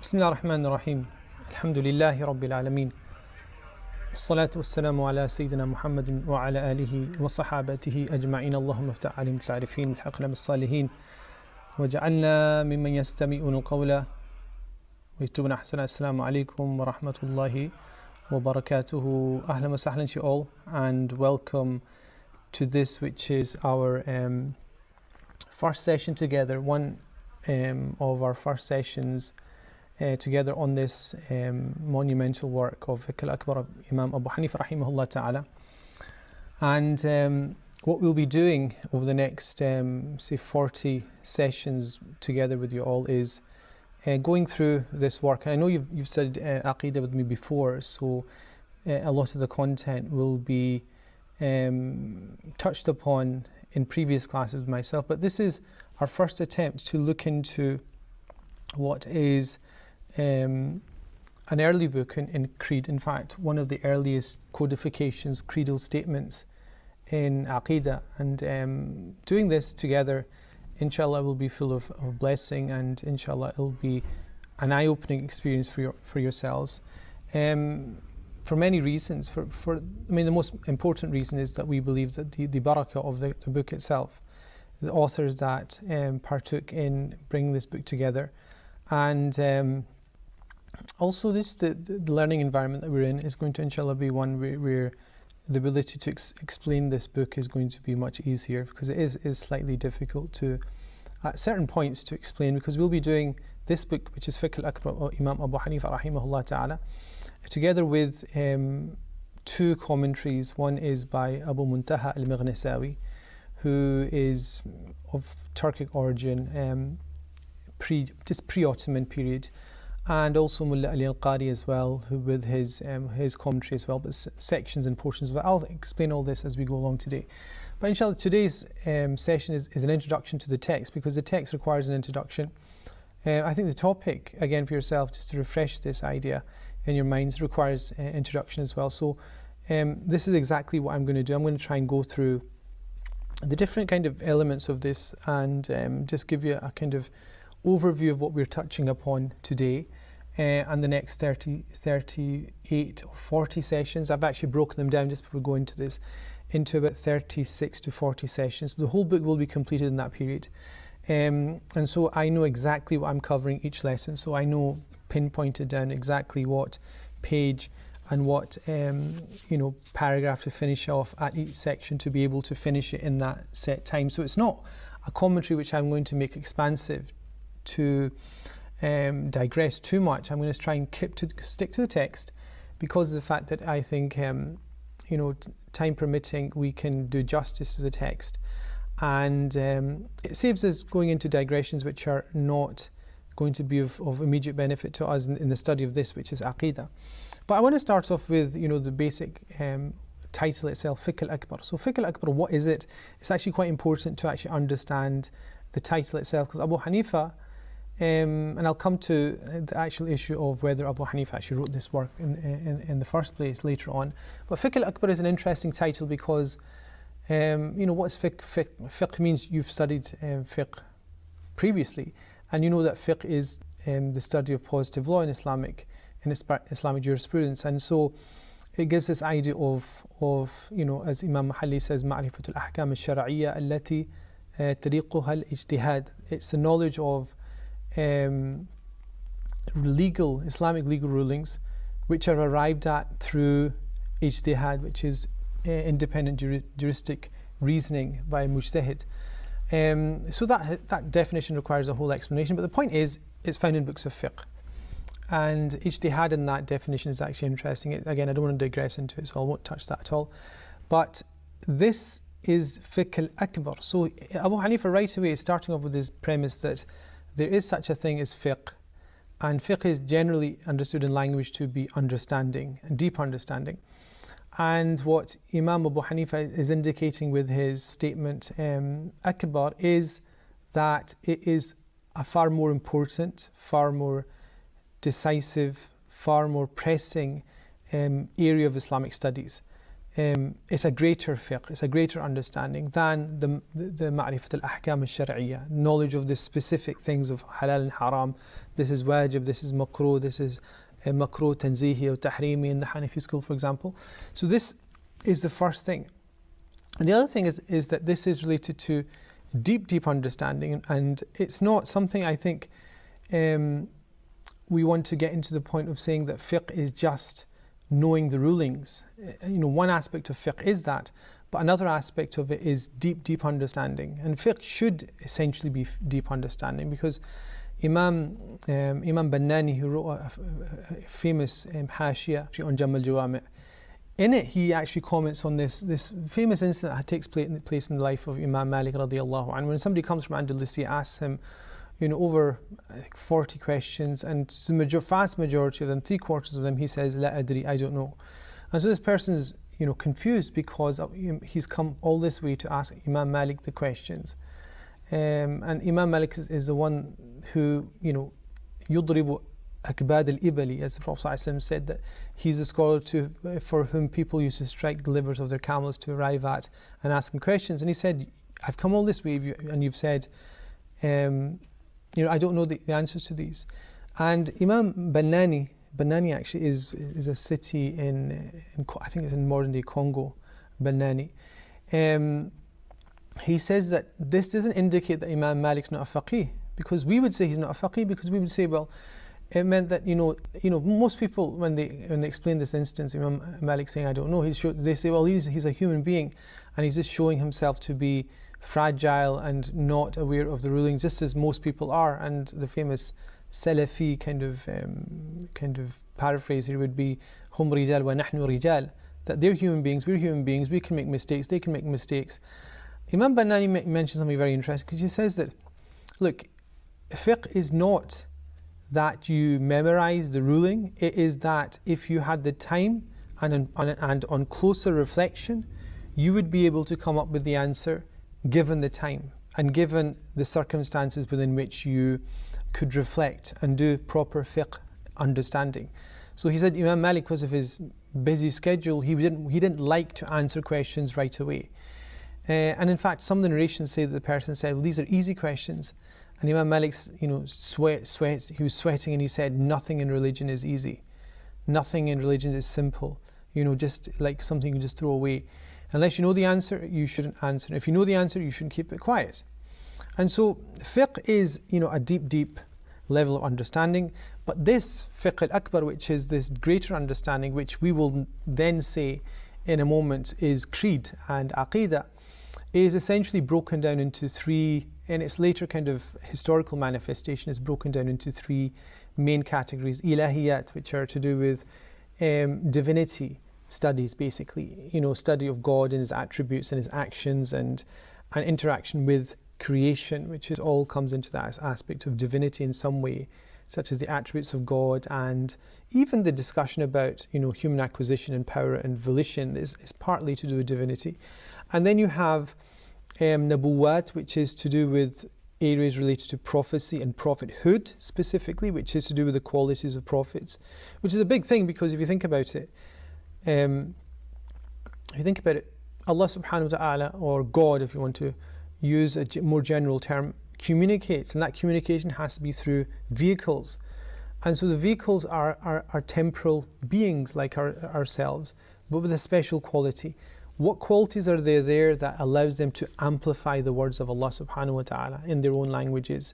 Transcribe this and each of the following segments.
بسم الله الرحمن الرحيم الحمد لله رب العالمين الصلاة والسلام على سيدنا محمد وعلى آله وصحابته أجمعين اللهم افتح عليهم العارفين والحقنا بالصالحين وجعلنا ممن يستمعون القول ويكتبون أحسن. السلام عليكم ورحمة الله وبركاته. أهلا وسهلا to you all and welcome to this which is our first session together, one of our first sessions together on this monumental work of Fiqh Akbar of Imam Abu Hanifa rahimahullah ta'ala. And what we'll be doing over the next say 40 sessions together with you all is going through this work. I know you've studied Aqidah with me before, so a lot of the content will be touched upon in previous classes with myself, but this is our first attempt to look into what is an early book in Creed. In fact, one of the earliest codifications, creedal statements in Aqidah. And doing this together, inshallah, will be full of blessing, and inshallah, it will be an eye-opening experience for yourselves. For many reasons. The most important reason is that we believe that the barakah of the book itself, the authors that partook in bringing this book together, and also the learning environment that we're in is going to inshallah be one where the ability to explain this book is going to be much easier, because it is slightly difficult to at certain points to explain, because we'll be doing this book, which is Fiqh Akbar of Imam Abu Hanifa rahimahullah ta'ala, together with two commentaries. One is by Abu Muntaha al-Maghnasawi, who is of Turkic origin, pre-Ottoman period, and also Mullah Ali al-Qari as well, who with his commentary as well, but sections and portions of it. I'll explain all this as we go along today. But inshallah, today's session is an introduction to the text, because the text requires an introduction. I think the topic, again for yourself, just to refresh this idea in your minds, requires introduction as well. So this is exactly what I'm going to do. I'm going to try and go through the different kind of elements of this, and just give you a kind of overview of what we're touching upon today, and the next 38 or 40 sessions. I've actually broken them down just before going into this into about 36 to 40 sessions. The whole book will be completed in that period, and so I know exactly what I'm covering each lesson. So I know pinpointed down exactly what page and what paragraph to finish off at each section, to be able to finish it in that set time. So it's not a commentary which I'm going to make expansive to digress too much. I'm going to try and stick to the text, because of the fact that I think time permitting, we can do justice to the text, and it saves us going into digressions which are not going to be of immediate benefit to us in the study of this, which is Aqidah. But I want to start off with the basic title itself, Fiqh Akbar. So Fiqh Akbar, what is it? It's actually quite important to actually understand the title itself, because Abu Hanifa, and I'll come to the actual issue of whether Abu Hanifa actually wrote this work in the first place later on. But Fiqh Akbar is an interesting title because, what's fiqh? Fiqh means you've studied fiqh previously, and you know that fiqh is the study of positive law in Islamic jurisprudence. And so it gives this idea of as Imam Mahalli says, معرفة الأحكام الشرعية التي طريقها الاجتهاد. It's the knowledge of Islamic legal rulings which are arrived at through ijtihad, which is independent juristic reasoning by mujtahid. So that definition requires a whole explanation, but the point is, it's found in books of fiqh, and ijtihad in that definition is actually interesting. Again, I don't want to digress into it, so I won't touch that at all. But this is Fiqh Akbar. So Abu Hanifa right away is starting off with this premise that there is such a thing as fiqh, and fiqh is generally understood in language to be understanding, and deep understanding. And what Imam Abu Hanifa is indicating with his statement Akbar is that it is a far more important, far more decisive, far more pressing area of Islamic studies. it's a greater fiqh, it's a greater understanding than the ma'rifat al-ahkam al-shar'iyya, knowledge of the specific things of halal and haram. This is wajib, this is makruh, this is makruh tanzihi or tahrimi in the Hanafi school, for example. So this is the first thing. And the other thing is that this is related to deep understanding, and it's not something I think we want to get into the point of saying that fiqh is just knowing the rulings. One aspect of fiqh is that, but another aspect of it is deep understanding. And fiqh should essentially be deep understanding, because Imam Bannani, who wrote a famous Hashiyah on Jamal Jawami', in it he actually comments on this famous incident that takes place in the life of Imam Malik radiallahu anhu. When somebody comes from Andalusia, asks him over 40 questions, and the vast majority of them, 3/4 of them, he says, La adri, I don't know. And so this person is confused, because he's come all this way to ask Imam Malik the questions. And Imam Malik is the one who, yudribu akbad al-ibali, as the Prophet ﷺ said, that he's a scholar for whom people used to strike the livers of their camels to arrive at and ask him questions. And he said, I've come all this way, and you've said, I don't know the answers to these. And Imam Bannani actually is a city in I think it's in modern day Congo, Bannani. He says that this doesn't indicate that Imam Malik's not a faqih, because we would say he's not a faqih, because we would say, well, it meant that most people when they explain this instance, Imam Malik saying I don't know, they say, well, he's a human being, and he's just showing himself to be fragile and not aware of the rulings, just as most people are. And the famous Salafi kind of paraphrase here would be hum rijal wa nahnu rijal, that they're human beings, we're human beings, we can make mistakes, they can make mistakes. Imam Bannani mentions something very interesting, because he says that, look, fiqh is not that you memorize the ruling, it is that if you had the time and on closer reflection, you would be able to come up with the answer given the time and given the circumstances within which you could reflect and do proper fiqh understanding. So he said Imam Malik, because of his busy schedule, he didn't like to answer questions right away. And in fact, some of the narrations say that the person said, well, these are easy questions. And Imam Malik, he was sweating, and he said, nothing in religion is easy. Nothing in religion is simple. Just like something you just throw away. Unless you know the answer, you shouldn't answer. If you know the answer, you shouldn't keep it quiet. And so fiqh is, a deep level of understanding. But this fiqh al-akbar, which is this greater understanding, which we will then say in a moment is creed and aqidah, is essentially broken down into three, in its later kind of historical manifestation, is broken down into three main categories. Ilahiyat, which are to do with divinity studies, basically, study of God and His attributes and His actions and interaction with creation, which is all comes into that aspect of divinity in some way, such as the attributes of God, and even the discussion about human acquisition and power and volition is partly to do with divinity. And then you have nabuwat, which is to do with areas related to prophecy and prophethood specifically, which is to do with the qualities of prophets, which is a big thing, because if you think about it, Allah subhanahu wa ta'ala, or God, if you want to use a more general term, communicates, and that communication has to be through vehicles. And so the vehicles are temporal beings like ourselves, but with a special quality. What qualities are there that allows them to amplify the words of Allah subhanahu wa ta'ala in their own languages?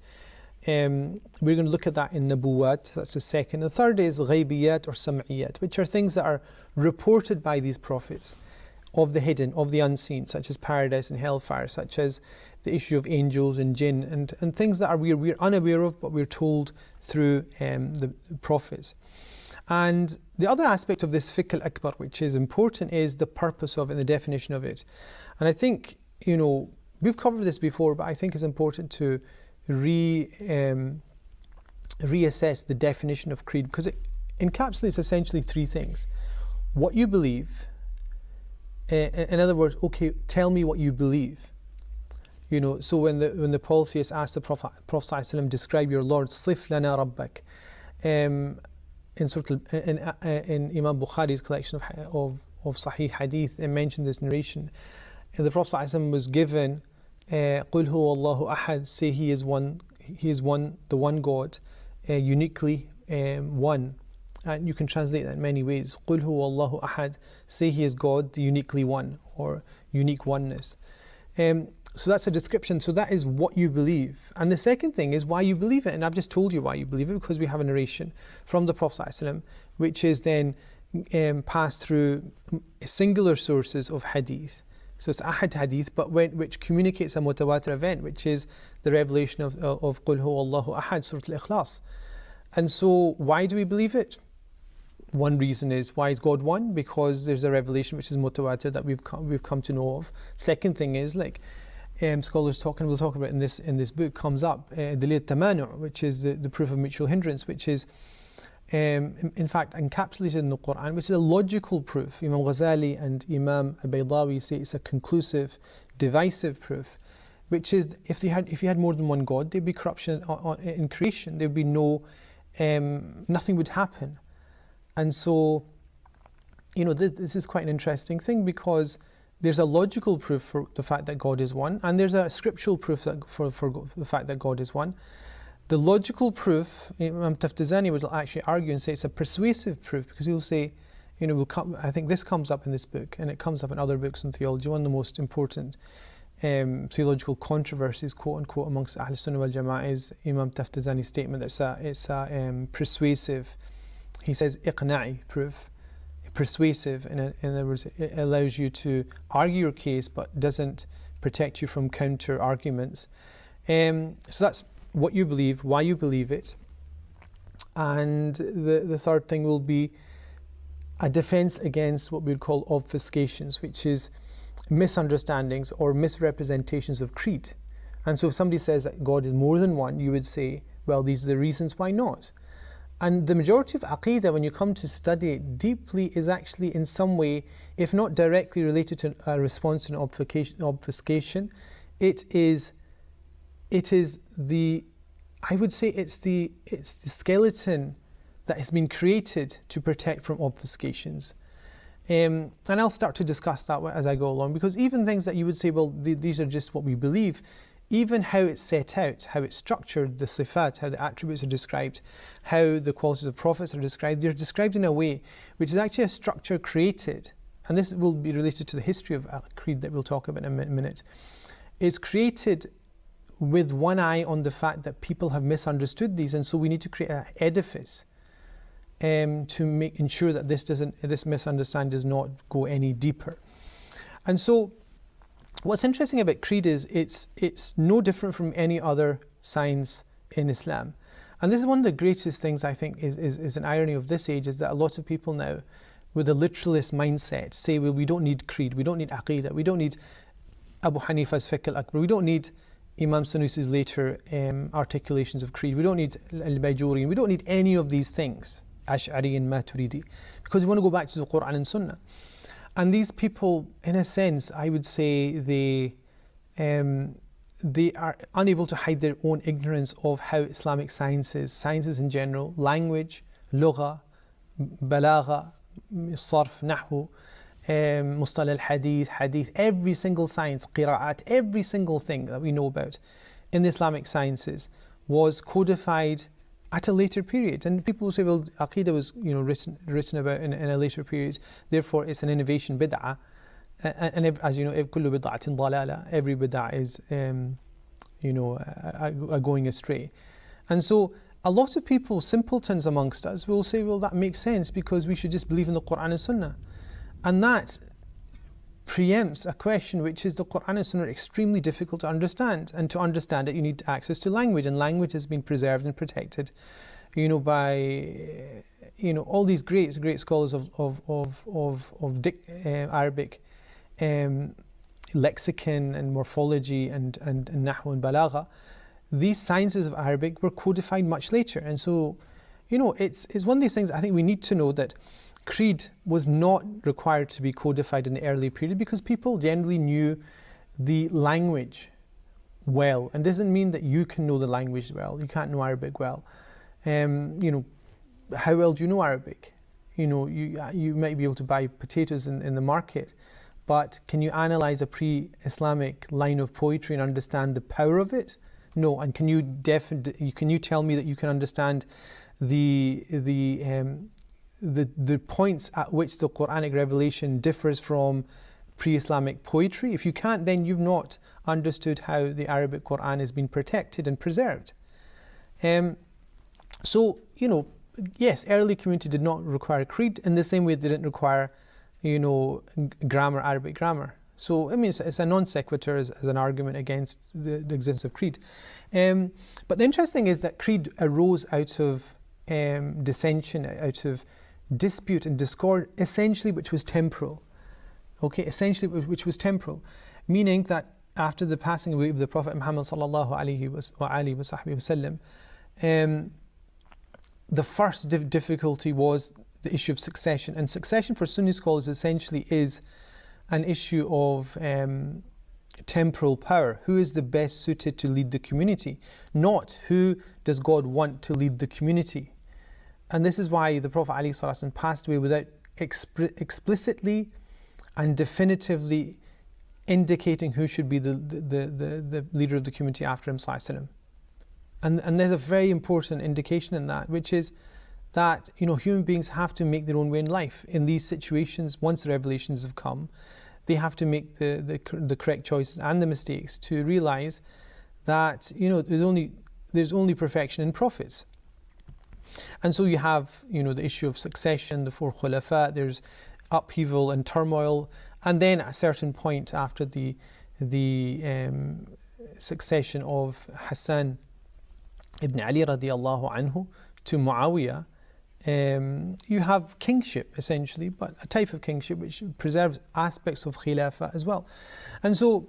We're going to look at that in Nabuwat, that's the second. The third is Ghaybiyat or Sam'iyat, which are things that are reported by these prophets of the hidden, of the unseen, such as paradise and hellfire, such as the issue of angels and jinn, and things that we're unaware of, but we're told through the prophets. And the other aspect of this fiqh al-akbar, which is important, is the purpose of it and the definition of it. And I think, we've covered this before, but I think it's important to reassess the definition of creed, because it encapsulates essentially three things. What you believe, in other words, okay, tell me what you believe. So when the polytheist asked the Prophet ﷺ, describe your Lord, Sif lana rabbak, in Imam Bukhari's collection of Sahih Hadith and mentioned this narration. And the Prophet ﷺ was given قُلْ هُوَ اللَّهُ أَحَدٌ, say He is one, the one God, uniquely one. And you can translate that in many ways. قُلْ هُوَ اللَّهُ أَحَدٌ, say He is God, the uniquely one, or unique oneness. So that's a description. So that is what you believe. And the second thing is why you believe it. And I've just told you why you believe it, because we have a narration from the Prophet ﷺ, which is then passed through singular sources of hadith. So it's ahad hadith, but which communicates a mutawatir event, which is the revelation of قُلْ هُوَ اللَّهُ أَحَدٌ, Surah Al-Ikhlas. And so why do we believe it? One reason is, why is God one? Because there's a revelation which is mutawatir that we've come to know of. Second thing is, like scholars talk, and we'll talk about in this book, comes up Dalil Tamanu', which is the proof of mutual hindrance, which is in fact encapsulated in the Quran, which is a logical proof. Imam Ghazali and Imam Baydawi say it's a conclusive, divisive proof, which is if you had more than one God, there'd be corruption in creation. There'd be nothing would happen. And so, this is quite an interesting thing, because there's a logical proof for the fact that God is one, and there's a scriptural proof for the fact that God is one. The logical proof, Imam Taftazani would actually argue and say it's a persuasive proof, because he'll say, I think this comes up in this book, and it comes up in other books on theology. One of the most important theological controversies, quote unquote, amongst Ahl Sunnah wal Jama'ah is Imam Taftazani's statement that it's a persuasive, he says, iqna'i proof. Persuasive, in other words, it allows you to argue your case but doesn't protect you from counter arguments. So that's what you believe, why you believe it. And the third thing will be a defense against what we would call obfuscations, which is misunderstandings or misrepresentations of creed. And so if somebody says that God is more than one, you would say, well, these are the reasons why not. And the majority of Aqidah, when you come to study it deeply, is actually in some way, if not directly related to a response to an obfuscation, it is the skeleton that has been created to protect from obfuscations. And I'll start to discuss that as I go along, because even things that you would say, well, these are just what we believe, even how it's set out, how it's structured, the sifat, how the attributes are described, how the qualities of prophets are described, they're described in a way which is actually a structure created, and this will be related to the history of creed that we'll talk about in a minute. It's created with one eye on the fact that people have misunderstood these, and so we need to create an edifice to ensure that this misunderstanding does not go any deeper. And so what's interesting about creed is it's no different from any other science in Islam. And this is one of the greatest things, I think, is an irony of this age, is that a lot of people now, with a literalist mindset, say, well, we don't need creed, we don't need Aqidah, we don't need Abu Hanifa's Fiqh al-Akbar, we don't need Imam Sanusi's later articulations of creed, we don't need al-Bajuri, we don't need any of these things, Ash'ari and Maturidi, because we want to go back to the Quran and Sunnah. And these people, in a sense, I would say they are unable to hide their own ignorance of how Islamic sciences in general, language, lugha, balagha, sarf, nahwu, mustalah al-hadith, hadith, every single science, qira'at, every single thing that we know about in the Islamic sciences was codified at a later period. And people will say, well, Aqidah was written about in a later period, therefore it's an innovation, bid'ah. And as you know, kullu bid'atin dalala, every bid'ah is a going astray. And so a lot of people, simpletons amongst us, will say, well, that makes sense because we should just believe in the Quran and Sunnah. And that preempts a question, which is the Quran and Sunnah are extremely difficult to understand, and to understand it you need access to language, and language has been preserved and protected by all these great scholars of Arabic lexicon and morphology and nahwu and balagha. These sciences of Arabic were codified much later, and so it's one of these things. I think we need to know that creed was not required to be codified in the early period because people generally knew the language well. And doesn't mean that you can know the language well. You can't know Arabic well. How well do you know Arabic? you might be able to buy potatoes in the market, but can you analyze a pre-Islamic line of poetry and understand the power of it? No. And can you tell me that you can understand the points at which the Quranic revelation differs from pre-Islamic poetry? If you can't, then you've not understood how the Arabic Quran has been protected and preserved. So, yes, early community did not require creed in the same way they didn't require, grammar, Arabic grammar. So, it's a non sequitur as an argument against the existence of creed. But the interesting is that creed arose out of dissension, out of dispute and discord, essentially which was temporal. Okay, essentially which was temporal. Meaning that after the passing away of the Prophet Muhammad sallallahu alaihi wasallam, the first difficulty was the issue of succession. And succession for Sunni scholars essentially is an issue of temporal power. Who is the best suited to lead the community? Not who does God want to lead the community. And this is why the Prophet ﷺ passed away without explicitly and definitively indicating who should be the leader of the community after him ﷺ. And there's a very important indication in that, which is that human beings have to make their own way in life. In these situations, once the revelations have come, they have to make the correct choices and the mistakes to realize that there's only perfection in prophets. And so you have the issue of succession, the four khulafa, there's upheaval and turmoil, and then at a certain point after the succession of Hassan ibn Ali radiallahu anhu to Muawiyah, you have kingship essentially, but a type of kingship which preserves aspects of khilafah as well. And so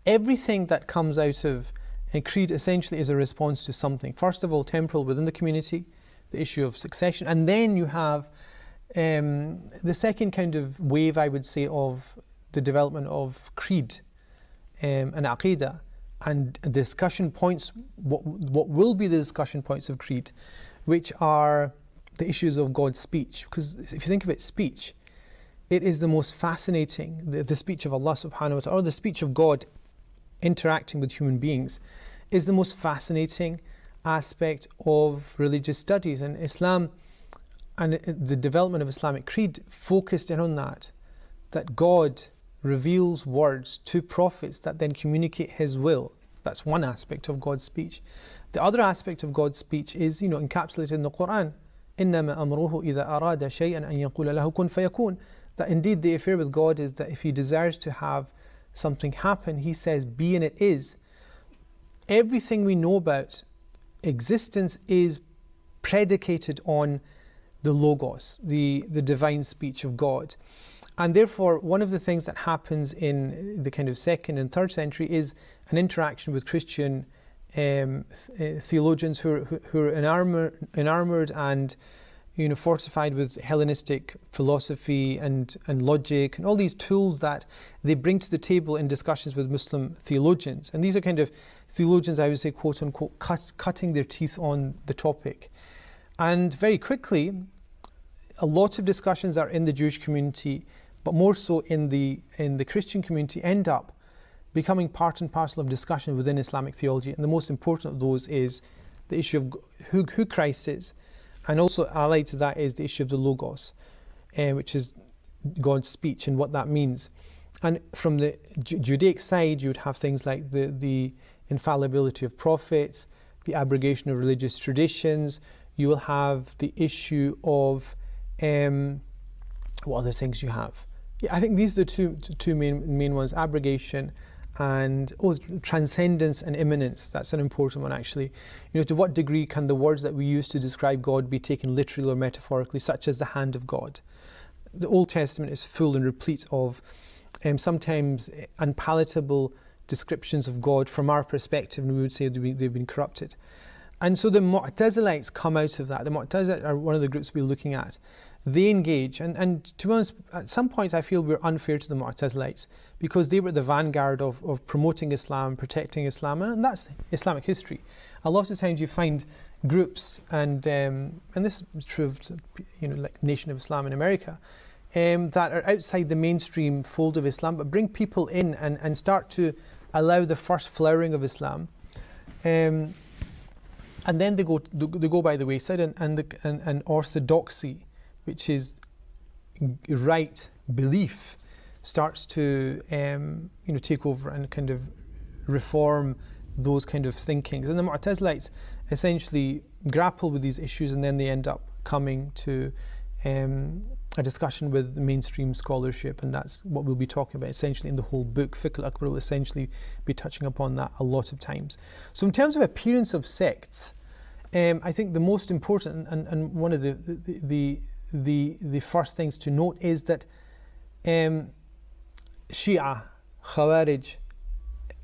everything that comes out of a creed essentially is a response to something. First of all, temporal within the community, the issue of succession, and then you have the second kind of wave, I would say, of the development of creed and Aqidah, and discussion points, what will be the discussion points of creed, which are the issues of God's speech. Because if you think about speech, it is the most fascinating, the speech of Allah subhanahu wa ta'ala, or the speech of God interacting with human beings, is the most fascinating aspect of religious studies. And Islam and the development of Islamic creed focused in on that God reveals words to prophets that then communicate His will. That's one aspect of God's speech. The other aspect of God's speech is encapsulated in the Quran. إِنَّمَا أَمْرُهُ إِذَا أَرَادَ شَيْئًا أَن يَقُولَ لَهُ كُن فَيَكُونَ. That indeed the affair with God is that if He desires to have something happen, He says, be and it is. Everything we know about existence is predicated on the Logos, the divine speech of God. And therefore, one of the things that happens in the kind of 2nd and 3rd century is an interaction with Christian theologians who are enamored and fortified with Hellenistic philosophy and logic and all these tools that they bring to the table in discussions with Muslim theologians. And these are kind of theologians, I would say, quote unquote, cutting their teeth on the topic. And very quickly, a lot of discussions are in the Jewish community, but more so in the Christian community, end up becoming part and parcel of discussion within Islamic theology. And the most important of those is the issue of who Christ is. And also allied to that is the issue of the Logos, which is God's speech and what that means. And from the Judaic side, you would have things like the infallibility of prophets, the abrogation of religious traditions. You will have the issue of what other things you have? Yeah, I think these are the two main ones: abrogation and transcendence and immanence. That's an important one, actually. To what degree can the words that we use to describe God be taken literally or metaphorically, such as the hand of God? The Old Testament is full and replete of sometimes unpalatable descriptions of God from our perspective, and we would say they've been corrupted. And so the Mu'tazilites come out of that. The Mu'tazilites are one of the groups we're looking at. They engage, and to be honest, at some point I feel we're unfair to the Mu'tazilites because they were the vanguard of promoting Islam, protecting Islam, and that's Islamic history. A lot of times you find groups, and this is true of, like Nation of Islam in America, that are outside the mainstream fold of Islam, but bring people in and start to allow the first flowering of Islam, and then they go by the wayside, and orthodoxy, which is right belief, starts to take over and kind of reform those kind of thinkings. And the Mu'tazilites essentially grapple with these issues, and then they end up coming to a discussion with mainstream scholarship, and that's what we'll be talking about essentially in the whole book. Fiqh al-Akbar will essentially be touching upon that a lot of times. So in terms of appearance of sects, I think the most important and one of the first things to note is that Shia, Khawarij,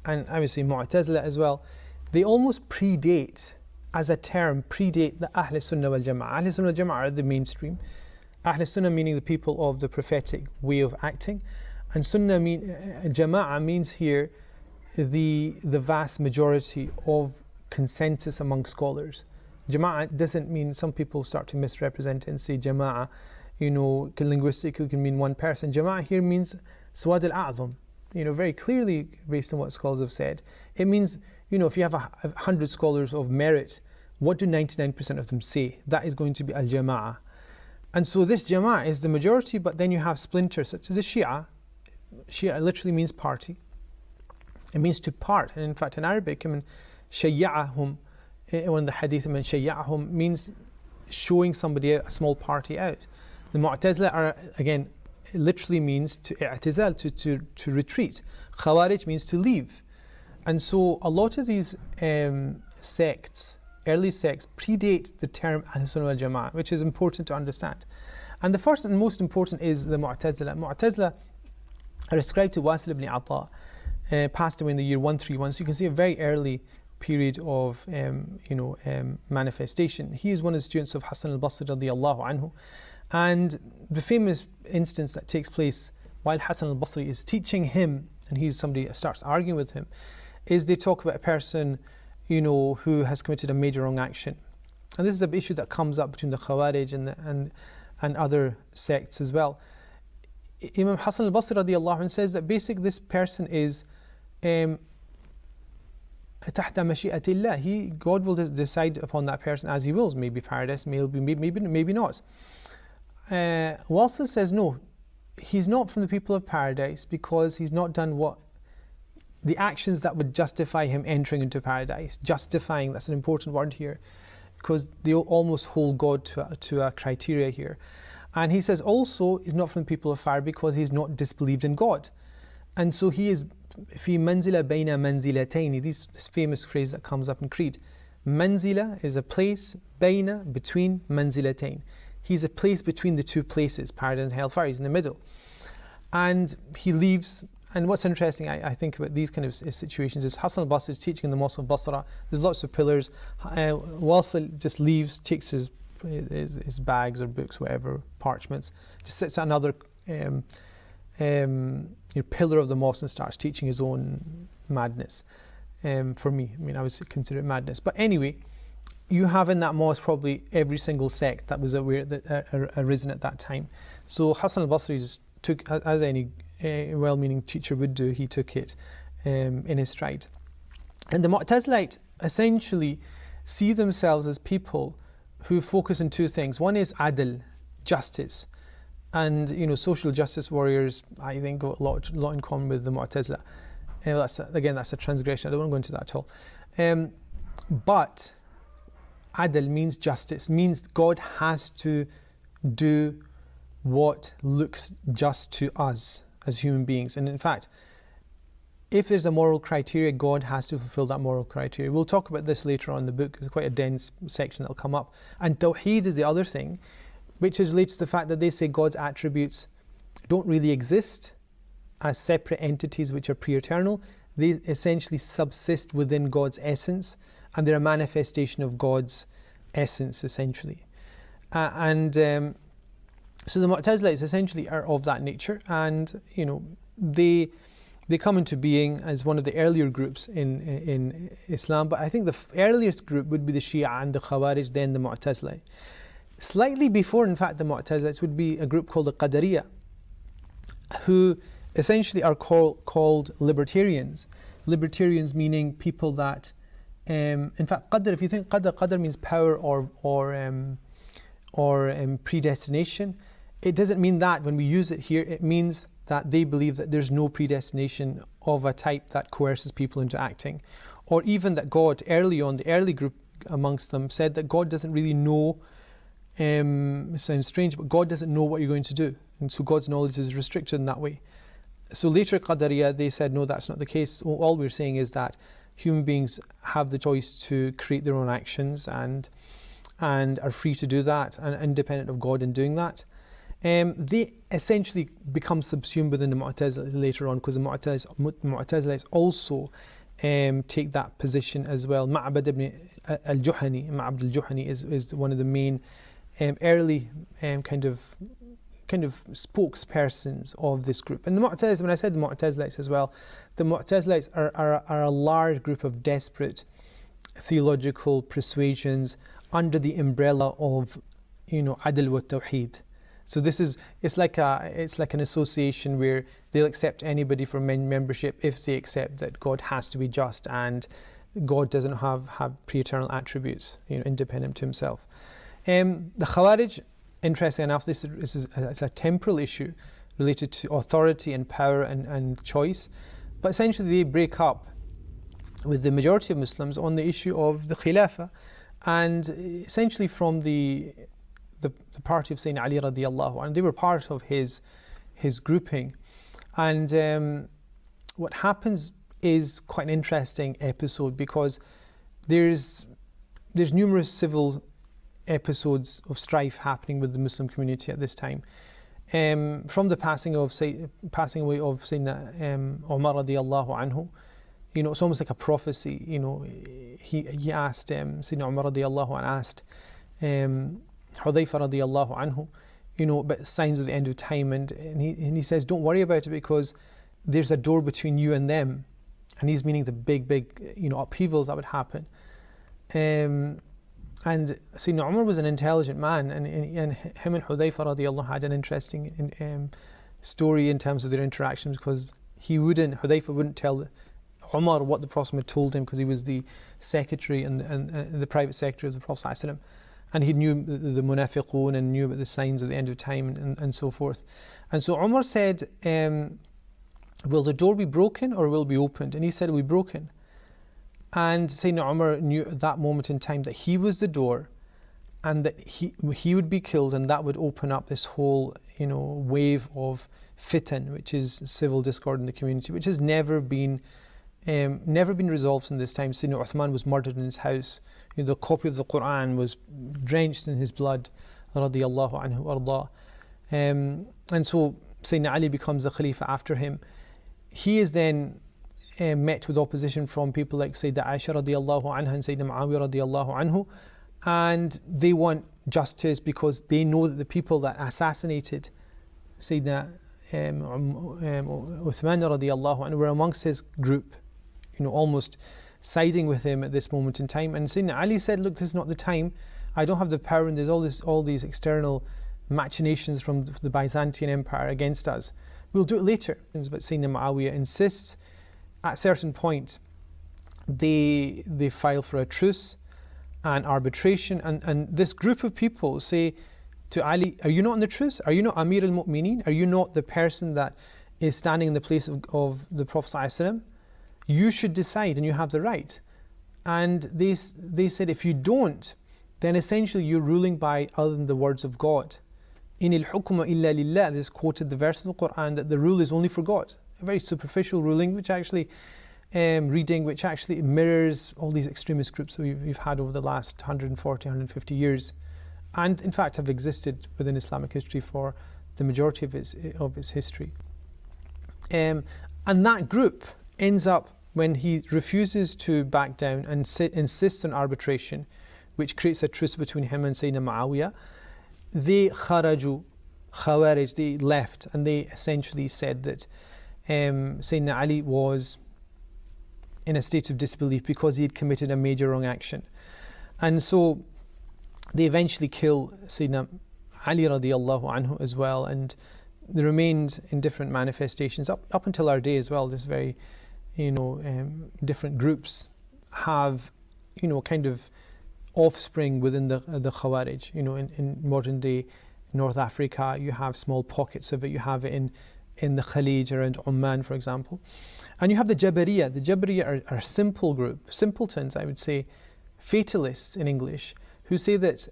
and obviously Mu'tazila as well, they almost predate, as a term, predate the Ahl Sunnah wal Jama'ah. Ahl Sunnah wal Jama'ah are the mainstream. Ahl Sunnah meaning the people of the prophetic way of acting, and Sunnah Jama'ah means here the vast majority of consensus among scholars. Jama'ah doesn't mean, some people start to misrepresent it and say Jama'ah, linguistically can mean one person. Jama'ah here means Swad al-A'zam, very clearly based on what scholars have said. It means, if you have 100 scholars of merit, what do 99% of them say? That is going to be al-Jama'ah. And so this Jama'ah is the majority, but then you have splinters such as the Shia. Shia literally means party. It means to part. And in fact in Arabic, shayya'ahum, one of the hadith, shayya'ahum means showing somebody a small party out. The Mu'tazila are, again, it literally means to i'tizal, to retreat. Khawarij means to leave. And so a lot of these sects, early sects, predate the term Ahl Sunnah wal Jama'ah, which is important to understand. And the first and most important is the Mu'tazila. Mu'tazila are ascribed to Wasil ibn Ata, passed away in the year 131. So you can see a very early period of manifestation. He is one of the students of Hasan al-Basri radiyallahu anhu. And the famous instance that takes place while Hasan al-Basri is teaching him, and somebody starts arguing with him, is they talk about a person who has committed a major wrong action. And this is an issue that comes up between the Khawarij and other sects as well. Imam Hasan al-Basri radiyallahu anhu says that basically this person is تحت مشيئة الله. God will decide upon that person as He wills. Maybe paradise, maybe not. Wasil says no, he's not from the people of paradise because he's not done the actions that would justify him entering into paradise. Justifying, that's an important word here, because they almost hold God to a criteria here. And he says also he's not from the people of fire because he's not disbelieved in God. And so he is في منزلة بين منزلتين. This famous phrase that comes up in Creed. Manzila is a place, baina, between manzilatayn. He's a place between the two places, paradise and hellfire. He's in the middle. And he leaves. And what's interesting, I think, about these kind of situations is Hasan al-Basri is teaching in the Mosque of Basra. There's lots of pillars. Wasil just leaves, takes his bags or books, whatever, parchments, just sits at another pillar of the mosque and starts teaching his own madness. For me, I would consider it madness. But anyway, you have in that mosque probably every single sect that was arisen at that time. So Hasan al-Basri took, as any well-meaning teacher would do, he took it in his stride. And the Mu'tazilite essentially see themselves as people who focus on two things. One is adl, justice. And social justice warriors, I think, got a lot in common with the Mu'tazila. That's a transgression. I don't want to go into that at all. But adl means justice, means God has to do what looks just to us as human beings. And in fact, if there's a moral criteria, God has to fulfill that moral criteria. We'll talk about this later on in the book. It's quite a dense section that'll come up. And Tawheed is the other thing, which relates to the fact that they say God's attributes don't really exist as separate entities which are pre-eternal. They essentially subsist within God's essence, and they're a manifestation of God's essence, essentially. So the Mu'tazilites essentially are of that nature, and they they come into being as one of the earlier groups in Islam. But I think the earliest group would be the Shia and the Khawarij, then the Mu'tazila. Slightly before, in fact, the Mu'tazilites would be a group called the Qadariyya, who essentially are called libertarians. Libertarians meaning people that, in fact, Qadr, if you think Qadr means power or predestination, it doesn't mean that when we use it here. It means that they believe that there's no predestination of a type that coerces people into acting. Or even that God, early on, the early group amongst them said that God doesn't really know, it sounds strange, but God doesn't know what you're going to do. And so God's knowledge is restricted in that way. So later Qadariyya, they said, no, that's not the case. All we're saying is that human beings have the choice to create their own actions and are free to do that and independent of God in doing that. They essentially become subsumed within the Mu'tazilites later on, because the Mu'tazilites also take that position as well. Ma'bad ibn al-Juhani is one of the main early kind of spokespersons of this group. And the Mu'tazilites, when I said the Mu'tazilites as well, the Mu'tazilites are a large group of desperate theological persuasions under the umbrella of, Adl wa Tawheed. So it's like an association where they'll accept anybody for membership if they accept that God has to be just and God doesn't have pre-eternal attributes, independent to himself. The Khawarij, interesting enough, this is a temporal issue related to authority and power and choice, but essentially they break up with the majority of Muslims on the issue of the Khilafah, and essentially from the party of Sayyidina Ali radiallahu anhu. They were part of his grouping, and what happens is quite an interesting episode, because there's numerous civil episodes of strife happening with the Muslim community at this time. From the passing away of Sayyidina Umar radiallahu anhu, it's almost like a prophecy. He asked Sayyidina Umar radiallahu anhu asked Hudayfa radiallahu anhu, about signs of the end of time, and he says, don't worry about it, because there's a door between you and them, and he's meaning the big upheavals that would happen. And Sayyidina Umar was an intelligent man, and him and Hudayfa radiallahu had an interesting story in terms of their interactions, because Hudayfa wouldn't tell Umar what the Prophet had told him, because he was the secretary and the private secretary of the Prophet ﷺ. And he knew the munafiqun and knew about the signs of the end of time and so forth. And so Umar said, will the door be broken or will it be opened? And he said, it will be broken. And Sayyidina Umar knew at that moment in time that he was the door, and that he would be killed, and that would open up this whole wave of fitan, which is civil discord in the community, which has never been resolved in this time. Sayyidina Uthman was murdered in his house. The copy of the Quran was drenched in his blood, radiyallahu anhu arda. And so Sayyidina Ali becomes the Khalifa after him. He is then met with opposition from people like Sayyidina Aisha radiallahu anha and Sayyidina Muawiyah radiallahu anhu, and they want justice because they know that the people that assassinated Sayyidina Uthman radiallahu anhu were amongst his group, almost siding with him at this moment in time. And Sayyidina Ali said, look, this is not the time. I don't have the power, and there's all these external machinations from the Byzantine Empire against us. We'll do it later. But Sayyidina Muawiyah insists. At a certain point, they file for a truce and arbitration, and this group of people say to Ali, are you not in the truce? Are you not Amir al-Mu'mineen? Are you not the person that is standing in the place of the Prophet ﷺ? You should decide, and you have the right. And they said, if you don't, then essentially you're ruling by other than the words of God. In al-hukma illa lillah, this quoted the verse of the Quran that the rule is only for God. A very superficial ruling, which actually which actually mirrors all these extremist groups that we've had over the last 140, 150 years, and in fact have existed within Islamic history for the majority of its history. And that group ends up, when he refuses to back down and insists on arbitration, which creates a truce between him and Sayyidina Muawiyah, they Khawarij, they left, and they essentially said that Sayyidina Ali was in a state of disbelief because he had committed a major wrong action. And so they eventually kill Sayyidina Ali radiallahu anhu as well, and they remained in different manifestations up until our day as well. This very, different groups have, kind of offspring within the Khawarij. In modern day North Africa, you have small pockets of it. You have it in the Khalij around Oman, for example. And you have the Jabariya. The Jabariya are a simple group, simpletons, I would say, fatalists in English, who say that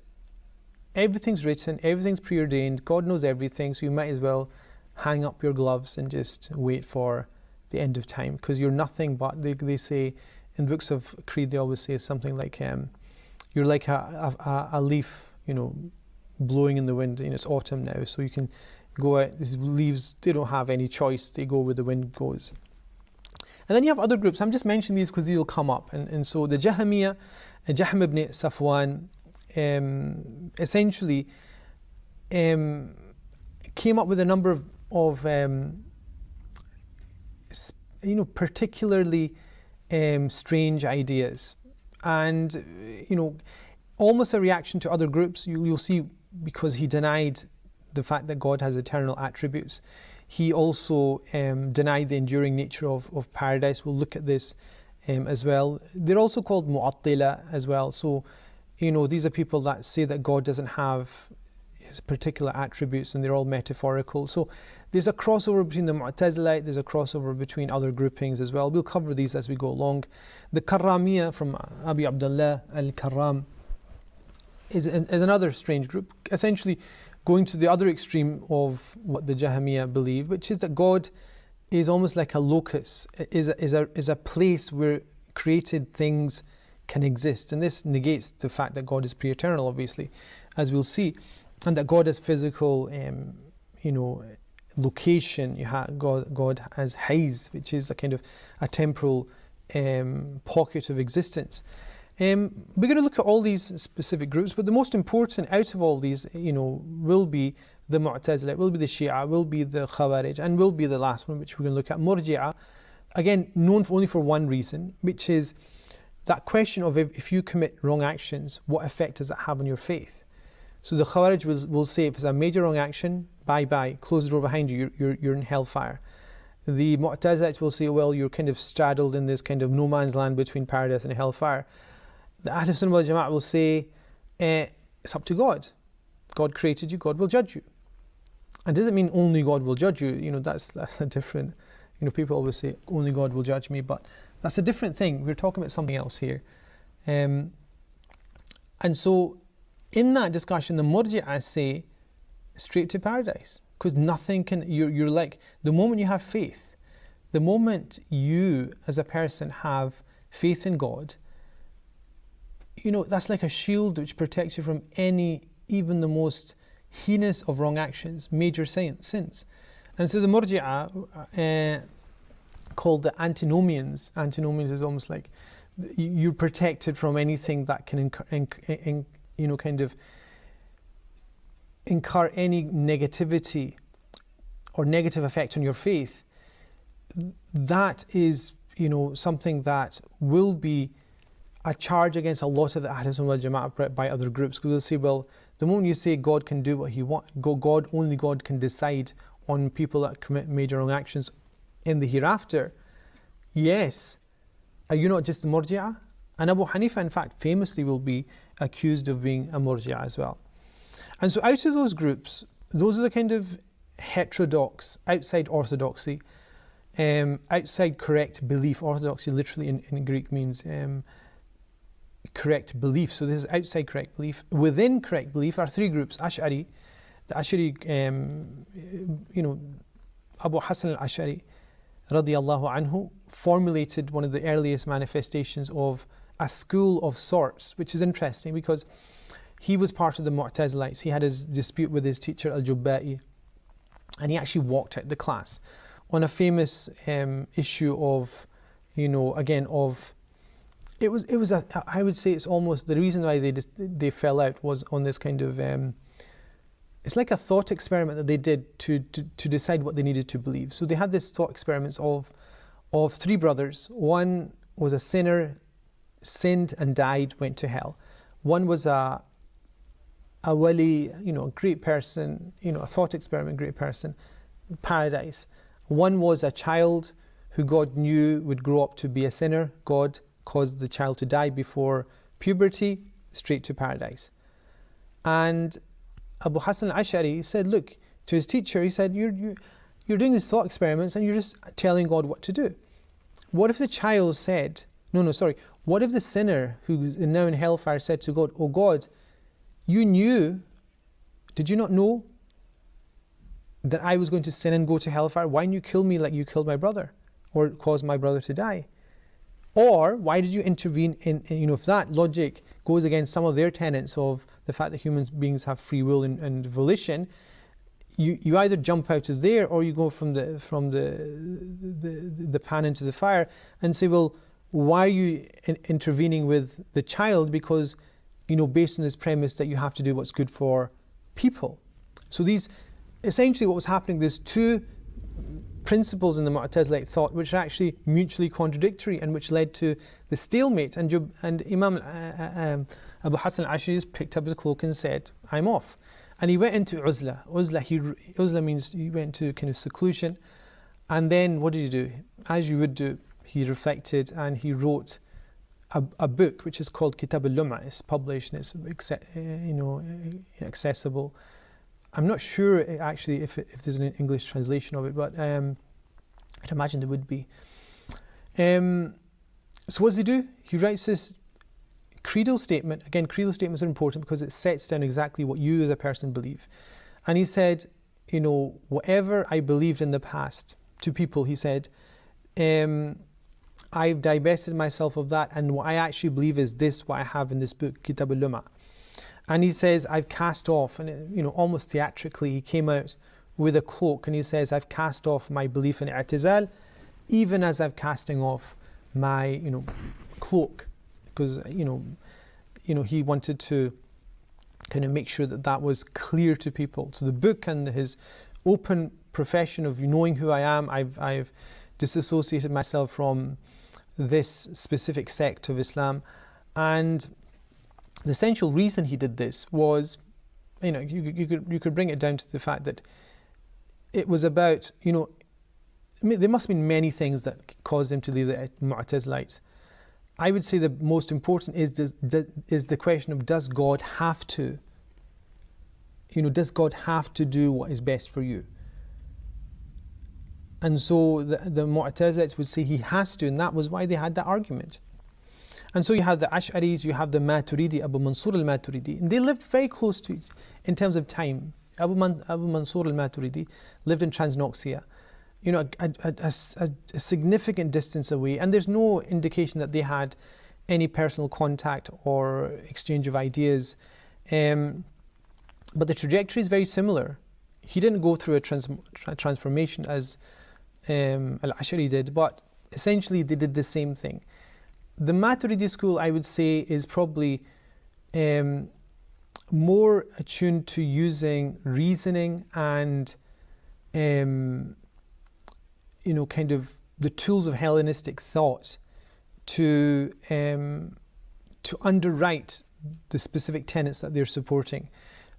everything's written, everything's preordained, God knows everything, so you might as well hang up your gloves and just wait for the end of time, because you're nothing but, they say, in books of Creed, they always say something like, you're like a leaf, blowing in the wind, it's autumn now, so you can go out, these leaves, they don't have any choice, they go where the wind goes. And then you have other groups. I'm just mentioning these because these will come up. And so the Jahmiya, Jahm ibn Safwan, essentially came up with a number of particularly strange ideas, and almost a reaction to other groups. You'll see, because he denied the fact that God has eternal attributes. He also denied the enduring nature of paradise. We'll look at this as well. They're also called Mu'attila as well. So, these are people that say that God doesn't have his particular attributes, and they're all metaphorical. So there's a crossover between the Mu'tazilite, there's a crossover between other groupings as well. We'll cover these as we go along. The Karamiya from Abi Abdullah al-Karram is another strange group, essentially going to the other extreme of what the Jahmiya believe, which is that God is almost like a locus, is a place where created things can exist. And this negates the fact that God is pre-eternal, obviously, as we'll see, and that God has physical, location. God has hayz, which is a kind of a temporal pocket of existence. We're going to look at all these specific groups, but the most important out of all these, will be the Mu'tazila, will be the Shia, will be the Khawarij, and will be the last one, which we're going to look at, Murji'ah, again, known only for one reason, which is that question of if you commit wrong actions, what effect does that have on your faith? So the Khawarij will say, if it's a major wrong action, bye-bye, close the door behind you, you're in hellfire. The Mu'tazilites will say, well, you're kind of straddled in this kind of no man's land between paradise and hellfire. The Ahl Sunnah wal Jama'ah will say, it's up to God. God created you, God will judge you. And doesn't mean only God will judge you. That's a different, people always say, only God will judge me, but that's a different thing. We're talking about something else here. And so, in that discussion, the Murji'ah say, straight to paradise. Because nothing can, you're like, the moment you have faith, the moment you, as a person, have faith in God, that's like a shield which protects you from even the most heinous of wrong actions, major sins. And so the Murji'ah, called the antinomians is almost like you're protected from anything that can kind of incur any negativity or negative effect on your faith. That is, something that will be a charge against a lot of the Ahl Sunnah wal Jama'ah by other groups, because they'll say, well, the moment you say God can do what He wants, only God can decide on people that commit major wrong actions in the hereafter. Yes, are you not just the Murji'ah? And Abu Hanifa, in fact, famously will be accused of being a Murji'ah as well. And so out of those groups, those are the kind of heterodox, outside orthodoxy, outside correct belief. Orthodoxy literally in Greek means correct belief. So this is outside correct belief. Within correct belief are three groups. Ash'ari, the Ash'ari, Abu Hassan al-Ash'ari radiyallahu anhu formulated one of the earliest manifestations of a school of sorts, which is interesting because he was part of the Mu'tazilites. He had his dispute with his teacher Al-Jubba'i, and he actually walked out the class on a famous issue of, it was I would say it's almost the reason why they fell out was on this kind of it's like a thought experiment that they did to decide what they needed to believe. So they had this thought experiments of three brothers. One was a sinner, sinned and died, went to hell. One was a wali, a great person, a thought experiment, great person, paradise. One was a child who God knew would grow up to be a sinner. God caused the child to die before puberty, straight to paradise. And Abu Hassan al-Ash'ari said, look, to his teacher, he said, you're doing these thought experiments and you're just telling God what to do. What if the child said, what if the sinner who's now in hellfire said to God, oh God, you knew, did you not know that I was going to sin and go to hellfire? Why didn't you kill me like you killed my brother or cause my brother to die? Or why did you intervene in if that logic goes against some of their tenets of the fact that human beings have free will and volition, you either jump out of there or you go from the pan into the fire and say, well, why are you intervening with the child? Because, based on this premise that you have to do what's good for people. So essentially what was happening, there's two principles in the Mu'tazilite thought which are actually mutually contradictory and which led to the stalemate. And Imam Abu Hassan al-Ash'ari picked up his cloak and said, I'm off. And he went into Uzla. Uzla means he went to kind of seclusion. And then what did he do? As you would do, he reflected and he wrote a book which is called Kitab al-Lum'a. It's published and it's accessible. I'm not sure actually if there's an English translation of it, but I'd imagine there would be. So what does he do? He writes this creedal statement. Again, creedal statements are important because it sets down exactly what you as a person believe. And he said, whatever I believed in the past to people, he said, I've divested myself of that, and what I actually believe is this, what I have in this book, Kitab al-Lum'a. And he says, I've cast off, and almost theatrically, he came out with a cloak, and he says, I've cast off my belief in i'tizal, even as I'm casting off my, cloak, because he wanted to kind of make sure that was clear to people. So the book and his open profession of knowing who I am, I've disassociated myself from this specific sect of Islam, and the essential reason he did this was, you could bring it down to the fact that it was about, there must have been many things that caused him to leave the Mu'tazilites. I would say the most important is the question of, does God have to? Does God have to do what is best for you? And so the Mu'tazilites would say he has to, and that was why they had that argument. And so you have the Ash'aris, you have the Maturidi, Abu Mansur al-Maturidi, and they lived very close to each in terms of time. Abu Mansur al-Maturidi lived in Transnoxia, a significant distance away, and there's no indication that they had any personal contact or exchange of ideas. But the trajectory is very similar. He didn't go through a transformation as Al-Ash'ari did, but essentially they did the same thing. The Maturidi school, I would say, is probably more attuned to using reasoning and kind of the tools of Hellenistic thought to underwrite the specific tenets that they're supporting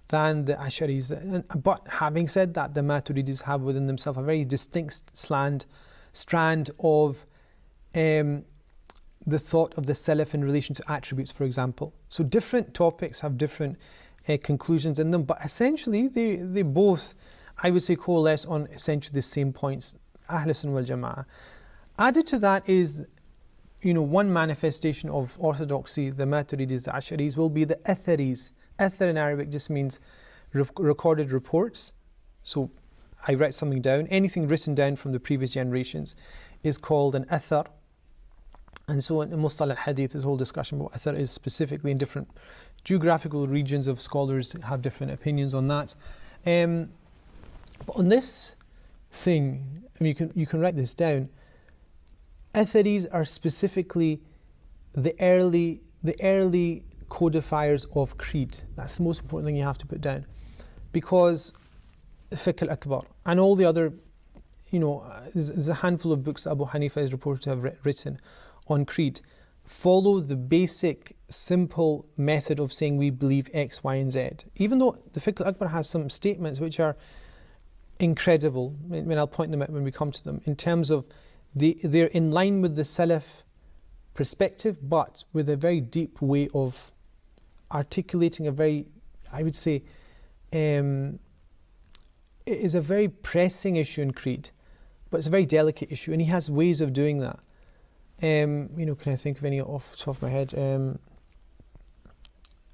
than the Ash'aris. But having said that, the Maturidis have within themselves a very distinct strand of the thought of the Salaf in relation to attributes, for example. So different topics have different conclusions in them, but essentially they both, I would say, coalesce on essentially the same points, Ahl Sunnah wal Jama'ah. Added to that is, one manifestation of orthodoxy, the Maturidis, the Ash'aris, will be the Atharis. Athar in Arabic just means recorded reports. So I write something down. Anything written down from the previous generations is called an Athar. And so in Mustalah al-Hadith, this whole discussion about Athar is specifically in different geographical regions of scholars have different opinions on that. But on this thing, you can write this down. Atharis are specifically the early codifiers of creed. That's the most important thing you have to put down. because Fiqh al-Akbar and all the other, there's a handful of books that Abu Hanifa is reported to have written on creed, follow the basic, simple method of saying we believe X, Y, and Z. Even though the Fiqh al-Akbar has some statements which are incredible, I'll point them out when we come to them, in terms of they're in line with the Salaf perspective, but with a very deep way of articulating a very, I would say, it is a very pressing issue in creed, but it's a very delicate issue, and he has ways of doing that. Can I think of any off the top of my head?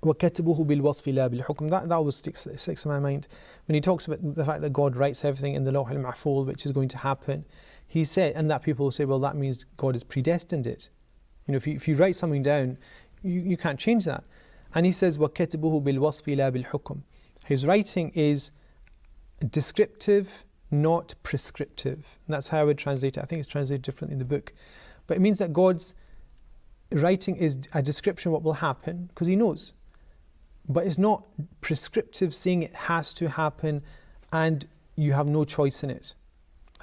وَكَتَبُهُ بِالْوَصْفِ لَا بِالْحُكْمِ. That always sticks in my mind. When he talks about the fact that God writes everything in the Lawh al-Mahfuz, which is going to happen, he said, and that people will say, well, that means God has predestined it. If you write something down, you can't change that. And he says, وَكَتَبُهُ بِالْوَصْفِ لَا بِالْحُكْمِ. His writing is descriptive, not prescriptive. And that's how I would translate it. I think it's translated differently in the book. But it means that God's writing is a description of what will happen, because he knows. But it's not prescriptive, saying it has to happen and you have no choice in it.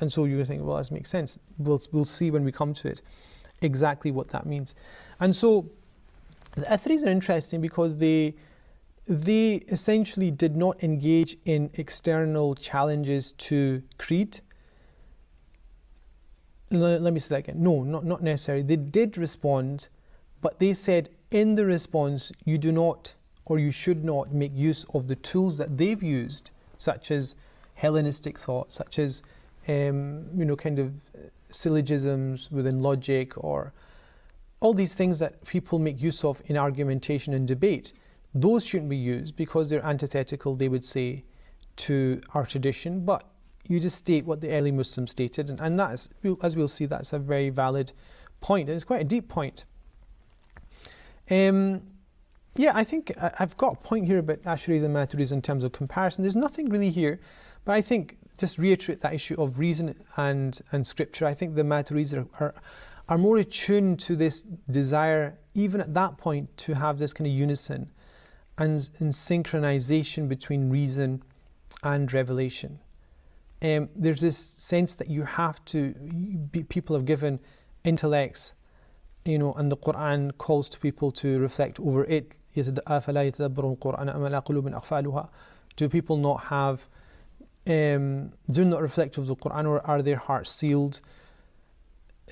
And so you're thinking, well, that makes sense. We'll see when we come to it exactly what that means. And so the Athris are interesting because they essentially did not engage in external challenges to creed. Let me say that again. No, not necessarily. They did respond, but they said in the response, you do not, or you should not, make use of the tools that they've used, such as Hellenistic thought, such as kind of syllogisms within logic, or all these things that people make use of in argumentation and debate. Those shouldn't be used because they're antithetical, they would say, to our tradition. But you just state what the early Muslims stated, and that is, as we'll see, that's a very valid point, and it's quite a deep point. I think I've got a point here about Ash'aris and Maturidis in terms of comparison. There's nothing really here, but I think just reiterate that issue of reason and scripture. I think the Maturidis are more attuned to this desire, even at that point, to have this kind of unison and synchronization between reason and revelation. There's this sense that you have to, people have given intellects, and the Quran calls to people to reflect over it. Do people not have, do not reflect over the Quran, or are their hearts sealed?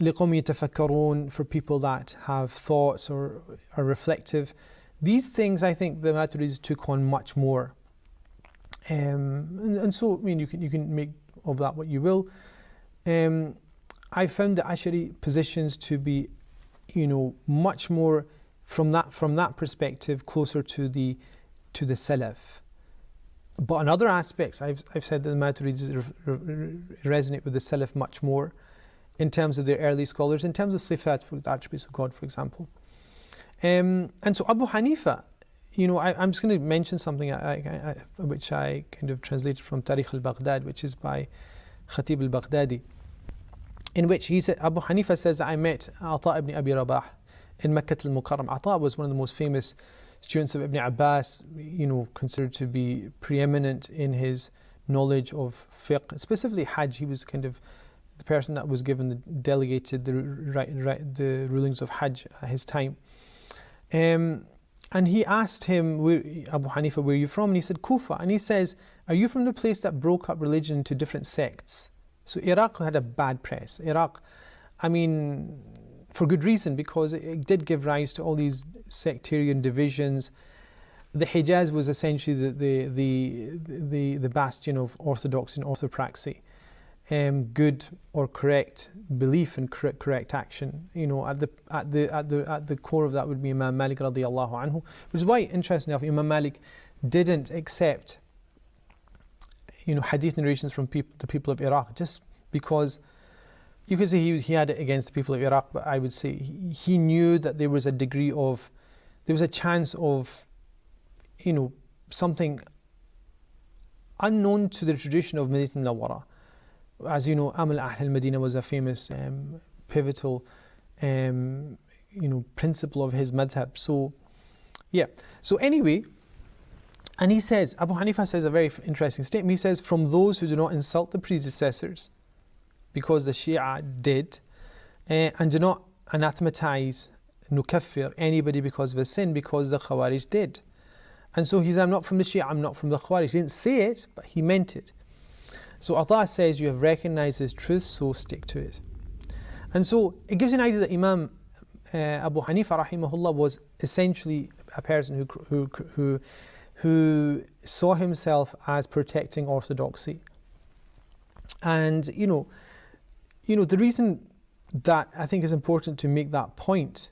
لِقَوْمٍ يَتَفَكَّرُونَ, for people that have thoughts or are reflective. These things, I think, the Maturidis took on much more. And so, you can make of that what you will. I found the Ash'ari positions to be, much more from that perspective closer to the Salaf. But on other aspects, I've said that the Maturidis resonate with the Salaf much more in terms of their early scholars, in terms of Sifat, for the attributes of God, for example. And so Abu Hanifa, I'm just going to mention something which I kind of translated from Tarikh al-Baghdad, which is by Khatib al-Baghdadi, in which he said, Abu Hanifa says that I met Ata ibn Abi Rabah in Makkah al-Mukarram. Ata was one of the most famous students of Ibn Abbas, considered to be preeminent in his knowledge of fiqh, specifically Hajj. He was kind of the person that was delegated the rulings of Hajj at his time. And he asked him, Abu Hanifa, where are you from? And he said, Kufa. And he says, are you from the place that broke up religion into different sects? So Iraq had a bad press. Iraq, for good reason, because it did give rise to all these sectarian divisions. The Hijaz was essentially the bastion of orthodoxy and orthopraxy. Good or correct belief and correct action. At the core of that would be Imam Malik radiyallahu anhu, which is why, interestingly enough, Imam Malik didn't accept hadith narrations from the people of Iraq, just because you could say he had it against the people of Iraq, but I would say he knew that there was a chance of something unknown to the tradition of Madinah al-Munawwara. As you know, Amal Ahl al-Madinah was a famous pivotal principle of his madhab. So anyway, And he says, Abu Hanifa says a very interesting statement. He says, from those who do not insult the predecessors, because the Shia did, and do not anathematize, nukaffir, anybody because of a sin, because the Khawarij did. And so he said, I'm not from the Shia, I'm not from the Khawarij. He didn't say it, but he meant it. So Allah says, you have recognized this truth, so stick to it. And so it gives an idea that Imam Abu Hanifa rahimahullah was essentially a person who saw himself as protecting orthodoxy. And the reason that I think is important to make that point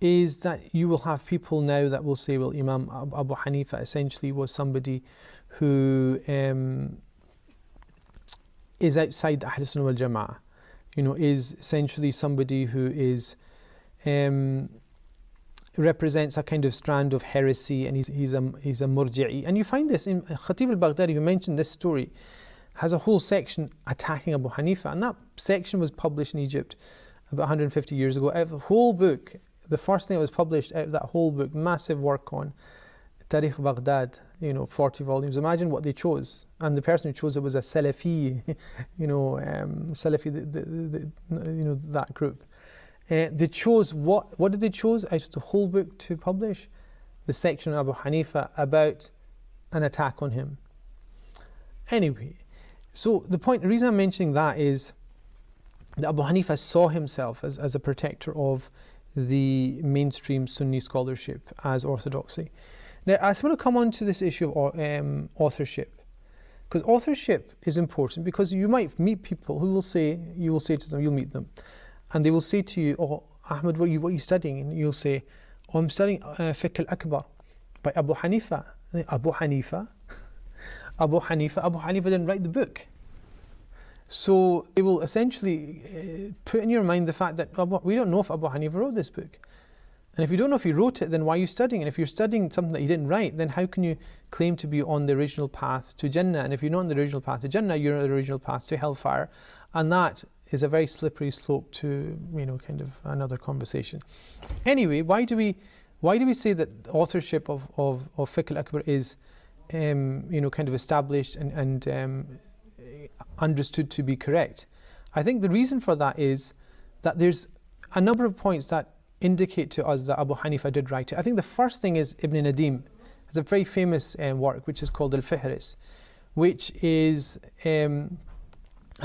is that you will have people now that will say, well, Imam Abu Hanifa essentially was somebody who is outside the Ahl Sunnah wal Jama'ah, is essentially somebody who is represents a kind of strand of heresy, and he's a murji'i. And you find this in Khatib al-Baghdadi, who mentioned this story, has a whole section attacking Abu Hanifa, and that section was published in Egypt about 150 years ago. Out of the whole book, the first thing that was published out of that whole book, massive work on Tarikh Baghdad, 40 volumes. Imagine what they chose, and the person who chose it was a Salafi, Salafi, that group. They chose what did they choose out of the whole book to publish? The section of Abu Hanifa about an attack on him. Anyway, so the reason I'm mentioning that is that Abu Hanifa saw himself as a protector of the mainstream Sunni scholarship as orthodoxy. Now, I just want to come on to this issue of authorship, because authorship is important, because you might meet people who will say, you'll meet them, and they will say to you, oh, Ahmed, what are you studying? And you'll say, oh, I'm studying Fiqh al-Akbar by Abu Hanifa. Abu Hanifa didn't write the book. So they will essentially put in your mind the fact that we don't know if Abu Hanifa wrote this book. And if you don't know if he wrote it, then why are you studying? And if you're studying something that he didn't write, then how can you claim to be on the original path to Jannah? And if you're not on the original path to Jannah, you're on the original path to hellfire. And that is a very slippery slope to, kind of another conversation. Anyway, why do we say that authorship of Fiqh al-Akbar is, kind of established and understood to be correct? I think the reason for that is that there's a number of points that indicate to us that Abu Hanifa did write it. I think the first thing is Ibn Nadim has a very famous work which is called Al-Fihris, which is an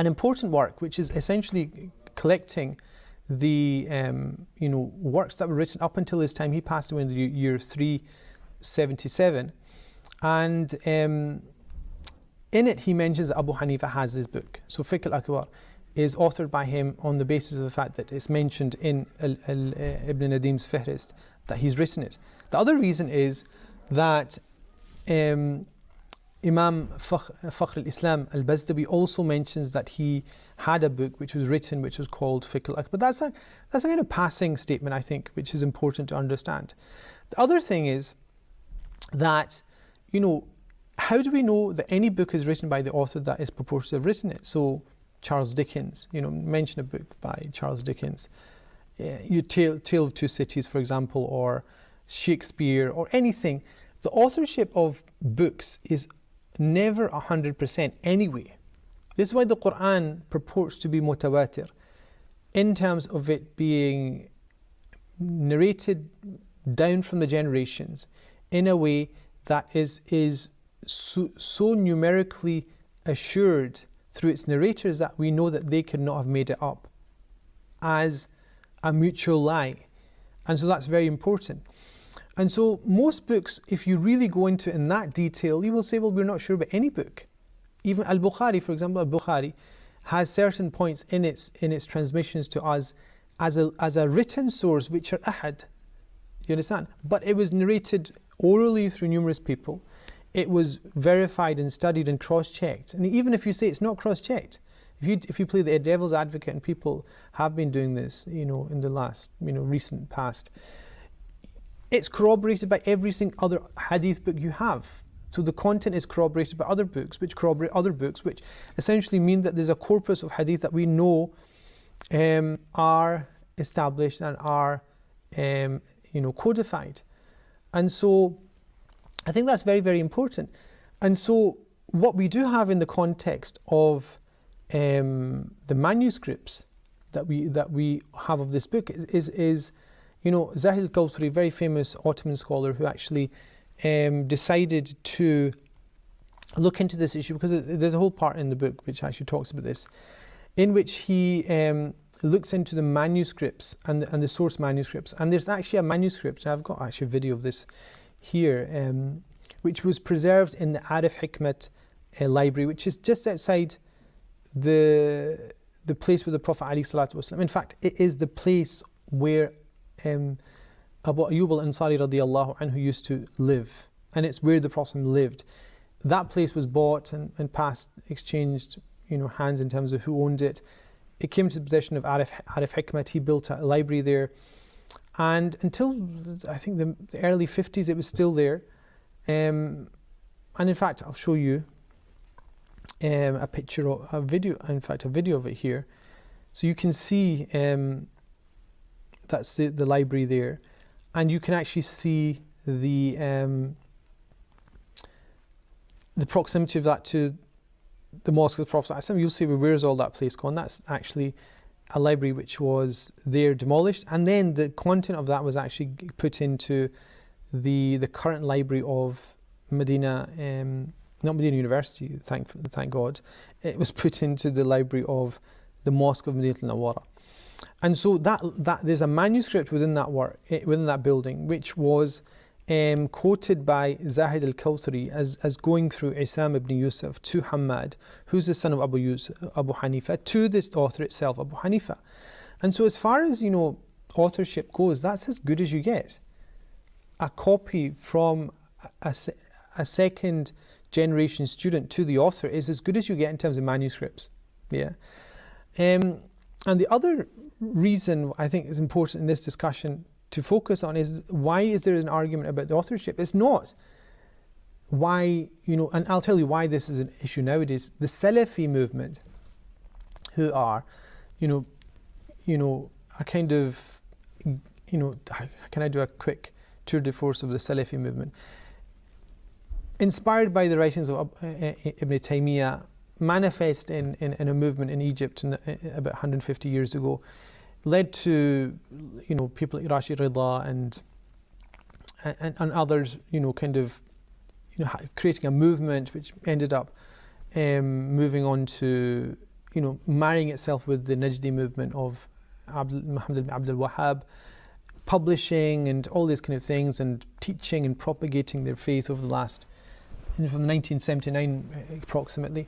important work, which is essentially collecting the works that were written up until his time. He passed away in the year 377, and in it he mentions that Abu Hanifa has this book. So Fiqh al-Akbar is authored by him on the basis of the fact that it's mentioned in Ibn Nadim's Fihrist that he's written it. The other reason is that Imam Fakhr al-Islam al-Bazdawi also mentions that he had a book which was written, which was called Fiqh al-Akbar. That's a kind of passing statement, I think, which is important to understand. The other thing is that, how do we know that any book is written by the author that is purported to have written it? So Charles Dickens, mention a book by Charles Dickens. Tale of Two Cities, for example, or Shakespeare, or anything. The authorship of books is never 100% anyway. This is why the Quran purports to be mutawatir, in terms of it being narrated down from the generations in a way that is so numerically assured through its narrators that we know that they could not have made it up as a mutual lie. And so that's very important. And so most books, if you really go into it in that detail, you will say, well, we're not sure about any book. Even Al-Bukhari, for example, Al-Bukhari has certain points in its transmissions to us as a written source which are ahad. You understand? But it was narrated orally through numerous people. It was verified and studied and cross-checked. And even if you say it's not cross-checked, if you play the devil's advocate, and people have been doing this, in the last, recent past, it's corroborated by every single other hadith book you have. So the content is corroborated by other books, which corroborate other books, which essentially mean that there's a corpus of hadith that we know are established and are, codified. And so I think that's very, very important. And so what we do have in the context of the manuscripts that we have of this book is Zahid al-Kawthari, very famous Ottoman scholar, who actually decided to look into this issue, because there's a whole part in the book which actually talks about this, in which he looks into the manuscripts and the source manuscripts. And there's actually a manuscript, I've got actually a video of this here, which was preserved in the Arif Hikmat library, which is just outside the place where the Prophet ﷺ. In fact, it is the place where Abu Ayyub al-Ansari radiyallahu anhu used to live, and it's where the Prophet lived. That place was bought and passed, exchanged, hands in terms of who owned it. It came to the possession of Arif Hikmat. He built a library there, and until I think the early 50s, it was still there. And in fact, I'll show you a picture or a video. In fact, a video of it here, so you can see that's the library there, and you can actually see the proximity of that to the Mosque of the Prophet ﷺ. You'll see, where's all that place gone? That's actually a library which was there, demolished, and then the content of that was actually put into the current library of Medina, not Medina University, thank God. It was put into the library of the Mosque of Medina al-Nawara. And so that there's a manuscript within that work, within that building, which was quoted by Zahid al-Kawthari as going through Isam ibn Yusuf to Hammad, who's the son of Abu Hanifa, to this author itself, Abu Hanifa. And so as far as authorship goes, that's as good as you get. A copy from a second generation student to the author is as good as you get in terms of manuscripts. Yeah. And the other reason I think is important in this discussion to focus on is, why is there an argument about the authorship? It's not why, and I'll tell you why this is an issue nowadays. The Salafi movement, who are, are kind of, can I do a quick tour de force of the Salafi movement? Inspired by the writings of Ibn Taymiyyah, manifest in a movement in Egypt about 150 years ago, led to people like Rashid Rida and others, creating a movement which ended up moving on to marrying itself with the Najdi movement of Mohammed ibn Abdul Wahhab, publishing and all these kind of things, and teaching and propagating their faith over the last, from 1979 approximately.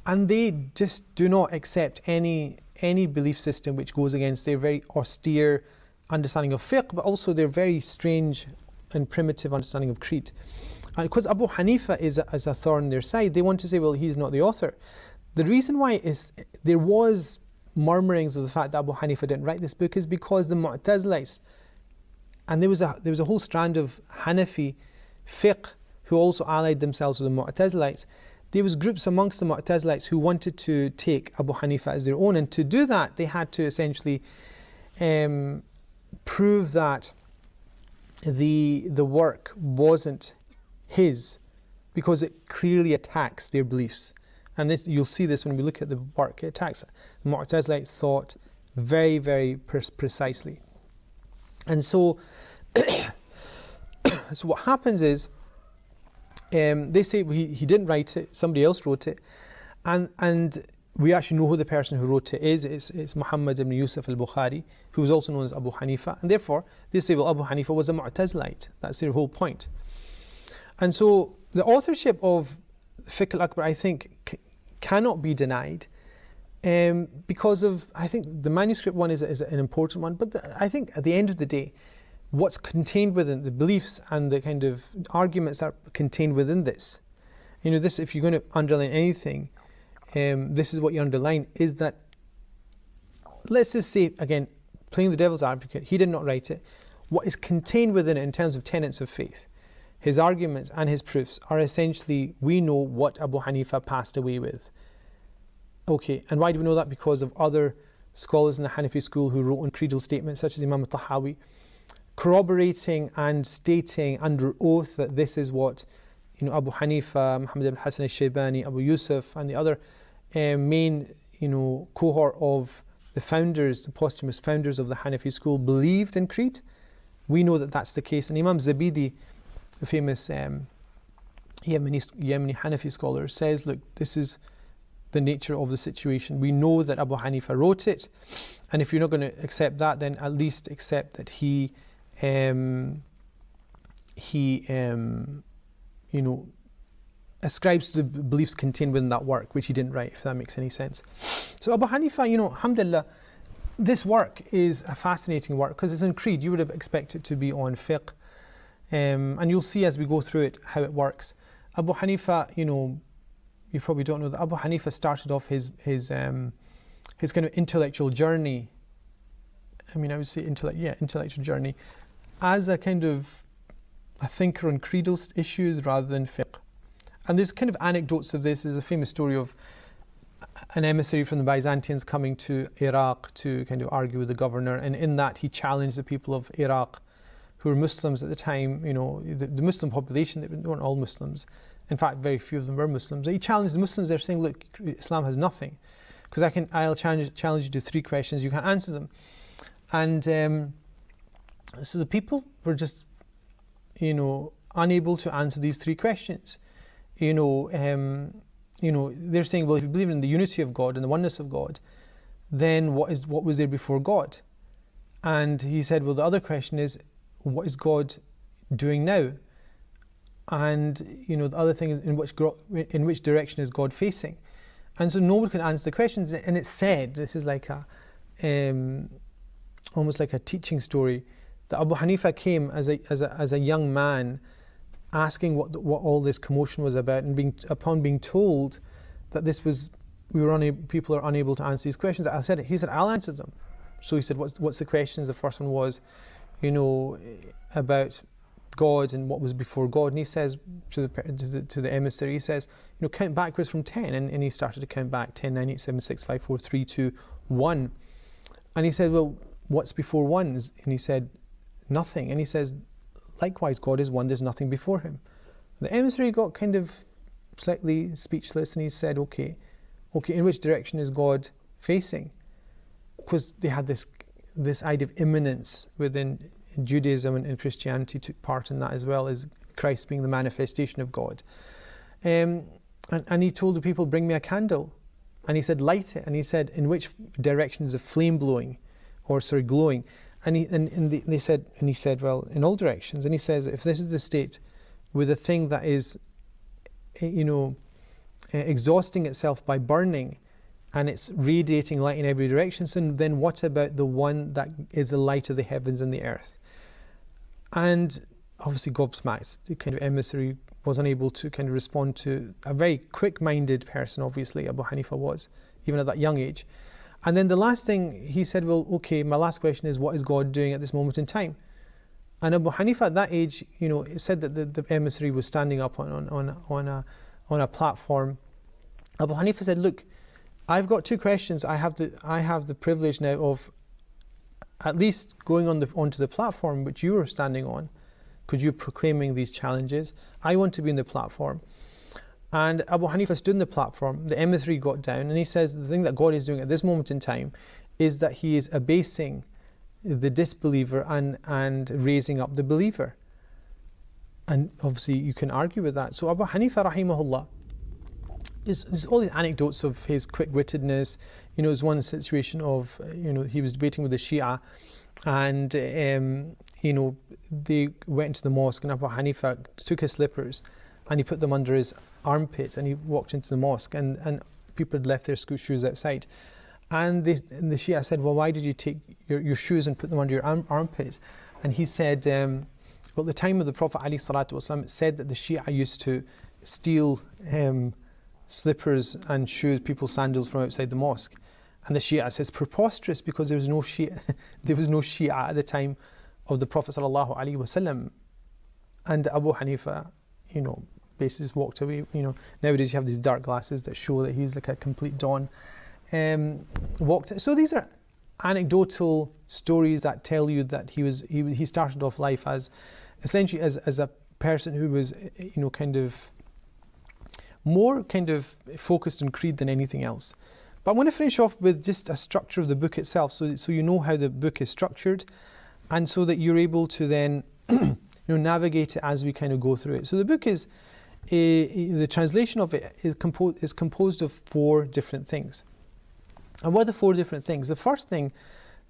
And they just do not accept any belief system which goes against their very austere understanding of fiqh, but also their very strange and primitive understanding of creed. And because Abu Hanifa is a thorn in their side, they want to say, well, he's not the author. The reason why is there was murmurings of the fact that Abu Hanifa didn't write this book is because the Mu'tazilites, and there was a whole strand of Hanafi fiqh who also allied themselves with the Mu'tazilites. There was groups amongst the Mu'tazilites who wanted to take Abu Hanifa as their own, and to do that they had to essentially prove that the work wasn't his, because it clearly attacks their beliefs. And this, you'll see this when we look at the work. It attacks Mu'tazilite thought very, very precisely. And so so what happens is, they say he didn't write it, somebody else wrote it, and we actually know who the person who wrote it is. It's Muhammad ibn Yusuf al-Bukhari, who was also known as Abu Hanifa, and therefore they say, well, Abu Hanifa was a Mu'tazilite. That's their whole point. And so the authorship of Fiqh al-Akbar, I think, cannot be denied, because of, I think the manuscript one is an important one, but I think at the end of the day, what's contained within the beliefs and the kind of arguments that are contained within this, this, if you're going to underline anything, this is what you underline, is that, let's just say, again, playing the devil's advocate, he did not write it. What is contained within it in terms of tenets of faith, his arguments and his proofs are essentially, we know what Abu Hanifa passed away with. Okay, and why do we know that? Because of other scholars in the Hanafi school who wrote on creedal statements, such as Imam al-Tahawi, corroborating and stating under oath that this is what, Abu Hanifa, Muhammad ibn Hassan al-Shaybani, Abu Yusuf, and the other main, cohort of the founders, the posthumous founders of the Hanafi school believed in creed. We know that that's the case. And Imam Zabidi, the famous Yemeni Hanafi scholar, says, look, this is the nature of the situation. We know that Abu Hanifa wrote it, and if you're not going to accept that, then at least accept that he ascribes to the beliefs contained within that work, which he didn't write, if that makes any sense. So Abu Hanifa, alhamdulillah, this work is a fascinating work because it's in creed. You would have expected it to be on fiqh, and you'll see as we go through it how it works. Abu Hanifa, you probably don't know that Abu Hanifa started off his kind of intellectual journey. I would say intellectual journey as a kind of a thinker on creedal issues rather than fiqh. And there's kind of anecdotes of this. There's a famous story of an emissary from the Byzantines coming to Iraq to kind of argue with the governor, and in that he challenged the people of Iraq, who were Muslims at the time. The Muslim population, they weren't all Muslims. In fact, very few of them were Muslims. He challenged the Muslims. They're saying, look, Islam has nothing, because I'll challenge you to 3 questions. You can't answer them. And so the people were just, unable to answer these 3 questions. They're saying, well, if you believe in the unity of God and the oneness of God, then what was there before God? And he said, well, the other question is, what is God doing now? And the other thing is, in which direction is God facing? And so no one could answer the questions. And it's said, this is like almost like a teaching story, that Abu Hanifa came as a young man, asking what all this commotion was about, and upon being told that people are unable to answer these questions, he said, I'll answer them. So he said, what's the questions? The first one was, about God and what was before God. And he says to the emissary, he says, count backwards from 10. And he started to count back, 10, 9, 8, 7, 6, 5, 4, 3, 2, 1. And he said, well, what's before 1? And he said, nothing. And he says, likewise, God is one, there's nothing before him. The emissary got kind of slightly speechless, and he said, okay, in which direction is God facing? Because they had this idea of immanence within Judaism, and Christianity took part in that as well, as Christ being the manifestation of God. And he told the people, bring me a candle. And he said, light it. And he said, in which direction is the flame glowing? And he said, well, in all directions. And he says, if this is the state with a thing that is, exhausting itself by burning, and it's radiating light in every direction, so then what about the one that is the light of the heavens and the earth? And obviously gobsmacked, the kind of emissary was unable to kind of respond to a very quick-minded person, obviously, Abu Hanifa was, even at that young age. And then the last thing, he said, well, okay, my last question is, what is God doing at this moment in time? And Abu Hanifa at that age, it said that the emissary was standing up on a platform. Abu Hanifa said, look, I've got 2 questions. I have the privilege now of at least going onto the platform which you are standing on, because you're proclaiming these challenges. I want to be on the platform. And Abu Hanifa stood on the platform. The emissary got down, and he says the thing that God is doing at this moment in time is that he is abasing the disbeliever and raising up the believer. And obviously you can argue with that. So Abu Hanifa rahimahullah, there's all the anecdotes of his quick-wittedness. There's one situation of, he was debating with the Shia, and they went into the mosque, and Abu Hanifa took his slippers and he put them under his armpit, and he walked into the mosque, and people had left their shoes outside. And the Shia said, well, why did you take your shoes and put them under your armpit? And he said, well, the time of the Prophet ﷺ, it said that the Shia used to steal slippers and shoes, people's sandals from outside the mosque. And the Shia says, preposterous, because there was no Shia at the time of the Prophet ﷺ. And Abu Hanifa, basically just walked away. Nowadays you have these dark glasses that show that he's like a complete don. So these are anecdotal stories that tell you that he started off life as essentially as a person who was, kind of more kind of focused on creed than anything else. But I want to finish off with just a structure of the book itself, so you know how the book is structured, and so that you're able to then navigate it as we kind of go through it. So the book is the translation of it is composed of 4 different things. And what are the 4 different things? The first thing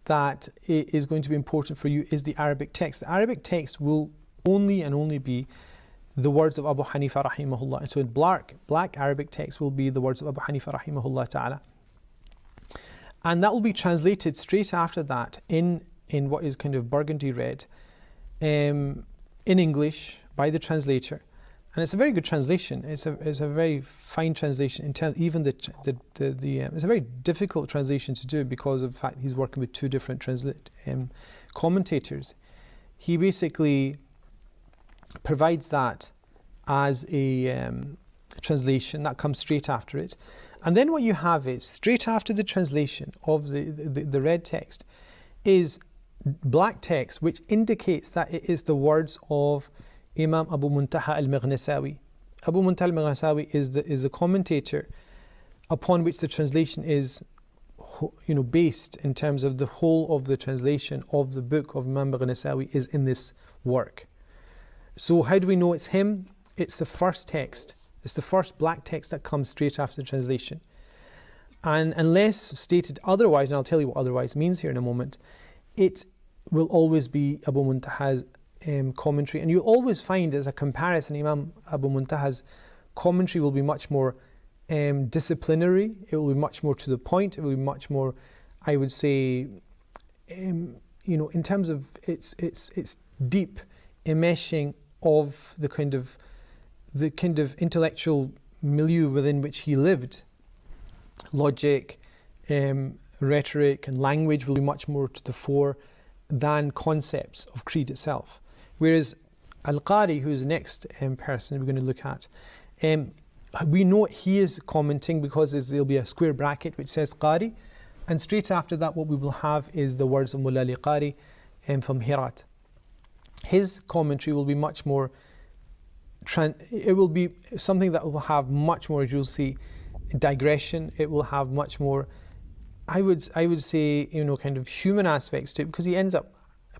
that is going to be important for you is the Arabic text. The Arabic text will only be the words of Abu Hanifa rahimahullah. So in black Arabic text will be the words of Abu Hanifa rahimahullah ta'ala. And that will be translated straight after that in what is kind of burgundy red, in English by the translator. And it's a very good translation. It's a very fine translation. Even it's a very difficult translation to do because of the fact he's working with 2 different commentators. He basically provides that as a translation that comes straight after it. And then what you have is, straight after the translation of the red text, is black text, which indicates that it is the words of Imam Abu Muntaha al-Maghnasawi. Abu Muntaha al-Maghnasawi is the commentator upon which the translation is based, in terms of the whole of the translation of the book of Imam Maghnasawi is in this work. So how do we know it's him? It's the first text. It's the first black text that comes straight after the translation. And unless stated otherwise, and I'll tell you what otherwise means here in a moment, it will always be Abu Muntaha's commentary. And you'll always find, as a comparison, Imam Abu Muntaha's commentary will be much more disciplinary. It will be much more to the point. It will be much more, I would say, in terms of its deep enmeshing of the kind of intellectual milieu within which he lived. Logic, rhetoric and language will be much more to the fore than concepts of creed itself. Whereas Al-Qari, who is the next person we're going to look at, we know he is commenting because there'll be a square bracket which says Qari, and straight after that what we will have is the words of Mullah Qari from Herat. His commentary will be much more, it will be something that will have much more, as you'll see, digression. It will have much more, I would say, kind of human aspects to it, because he ends up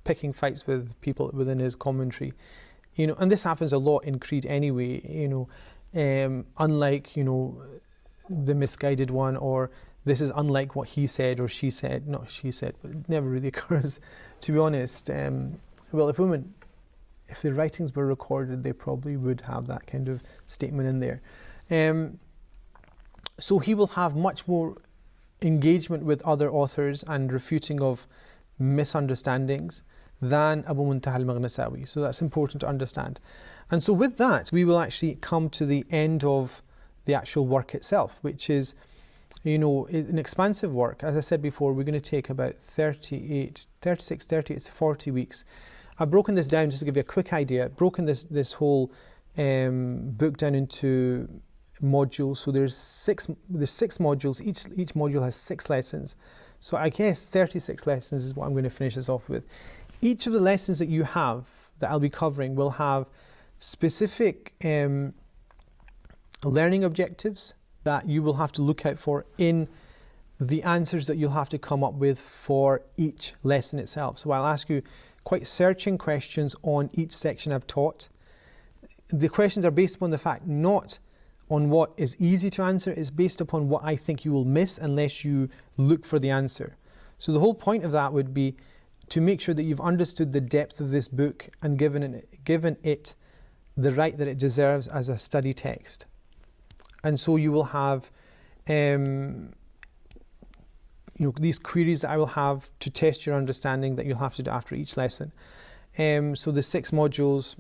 picking fights with people within his commentary. And this happens a lot in creed anyway, unlike, the misguided one, or this is unlike what he said or she said. Not she said, but it never really occurs, to be honest. Well, if their writings were recorded, they probably would have that kind of statement in there. So he will have much more engagement with other authors and refuting of misunderstandings than Abu Muntaha al-Maghnasawi. So that's important to understand. And so with that, we will actually come to the end of the actual work itself, which is, an expansive work. As I said before, we're going to take about 38 to 40 weeks. I've broken this down just to give you a quick idea. I've broken this whole book down into modules. So there's six modules. Each module has 6 lessons. So I guess 36 lessons is what I'm going to finish this off with. Each of the lessons that you have, that I'll be covering, will have specific learning objectives that you will have to look out for in the answers that you'll have to come up with for each lesson itself. So I'll ask you quite searching questions on each section I've taught. The questions are based upon the fact, not on what is easy to answer, it's based upon what I think you will miss unless you look for the answer. So the whole point of that would be to make sure that you've understood the depth of this book and given it the right that it deserves as a study text. And so you will have these queries that I will have to test your understanding that you'll have to do after each lesson. So the 6 modules,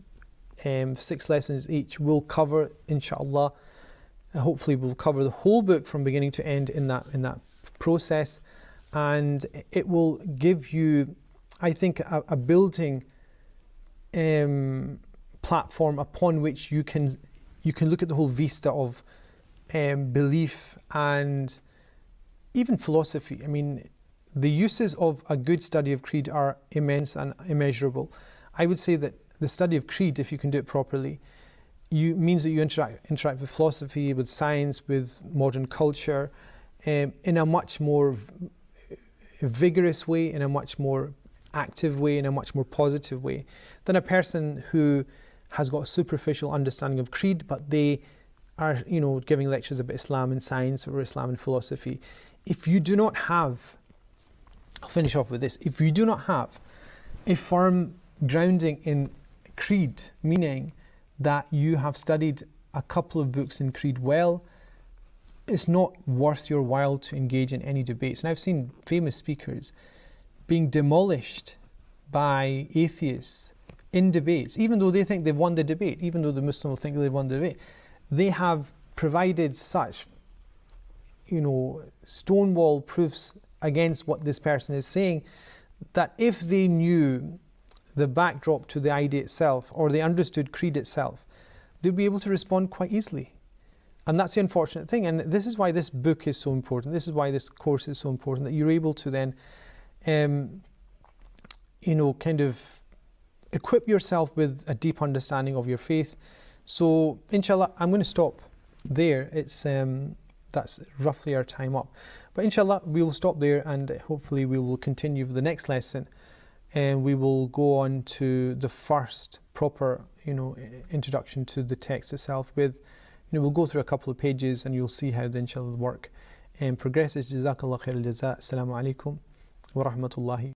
6 lessons each, will cover, inshallah, hopefully we'll cover the whole book from beginning to end in that process, and it will give you, I think, a building platform upon which you can look at the whole vista of belief and even philosophy. I mean, the uses of a good study of creed are immense and immeasurable. I would say that the study of creed, if you can do it properly, means that you interact with philosophy, with science, with modern culture, in a much more vigorous way, in a much more active way, in a much more positive way than a person who has got a superficial understanding of creed, but they are, giving lectures about Islam and science or Islam and philosophy. If you do not have, I'll finish off with this, if you do not have a firm grounding in creed, meaning that you have studied a couple of books in creed well, it's not worth your while to engage in any debates. And I've seen famous speakers being demolished by atheists in debates, even though they think they've won the debate, even though the Muslim will think they've won the debate. They have provided such, stonewall proofs against what this person is saying, that if they knew the backdrop to the idea itself, or they understood creed itself, they'd be able to respond quite easily. And that's the unfortunate thing. And this is why this book is so important. This is why this course is so important, that you're able to then, kind of equip yourself with a deep understanding of your faith. So, inshallah, I'm going to stop there. It's that's roughly our time up. But inshallah, we will stop there, and hopefully we will continue for the next lesson. And we will go on to the first proper, introduction to the text itself with, we'll go through a couple of pages and you'll see how the inshallah work progresses. Jazakallah khair al-jaza. Assalamu alaikum wa rahmatullahi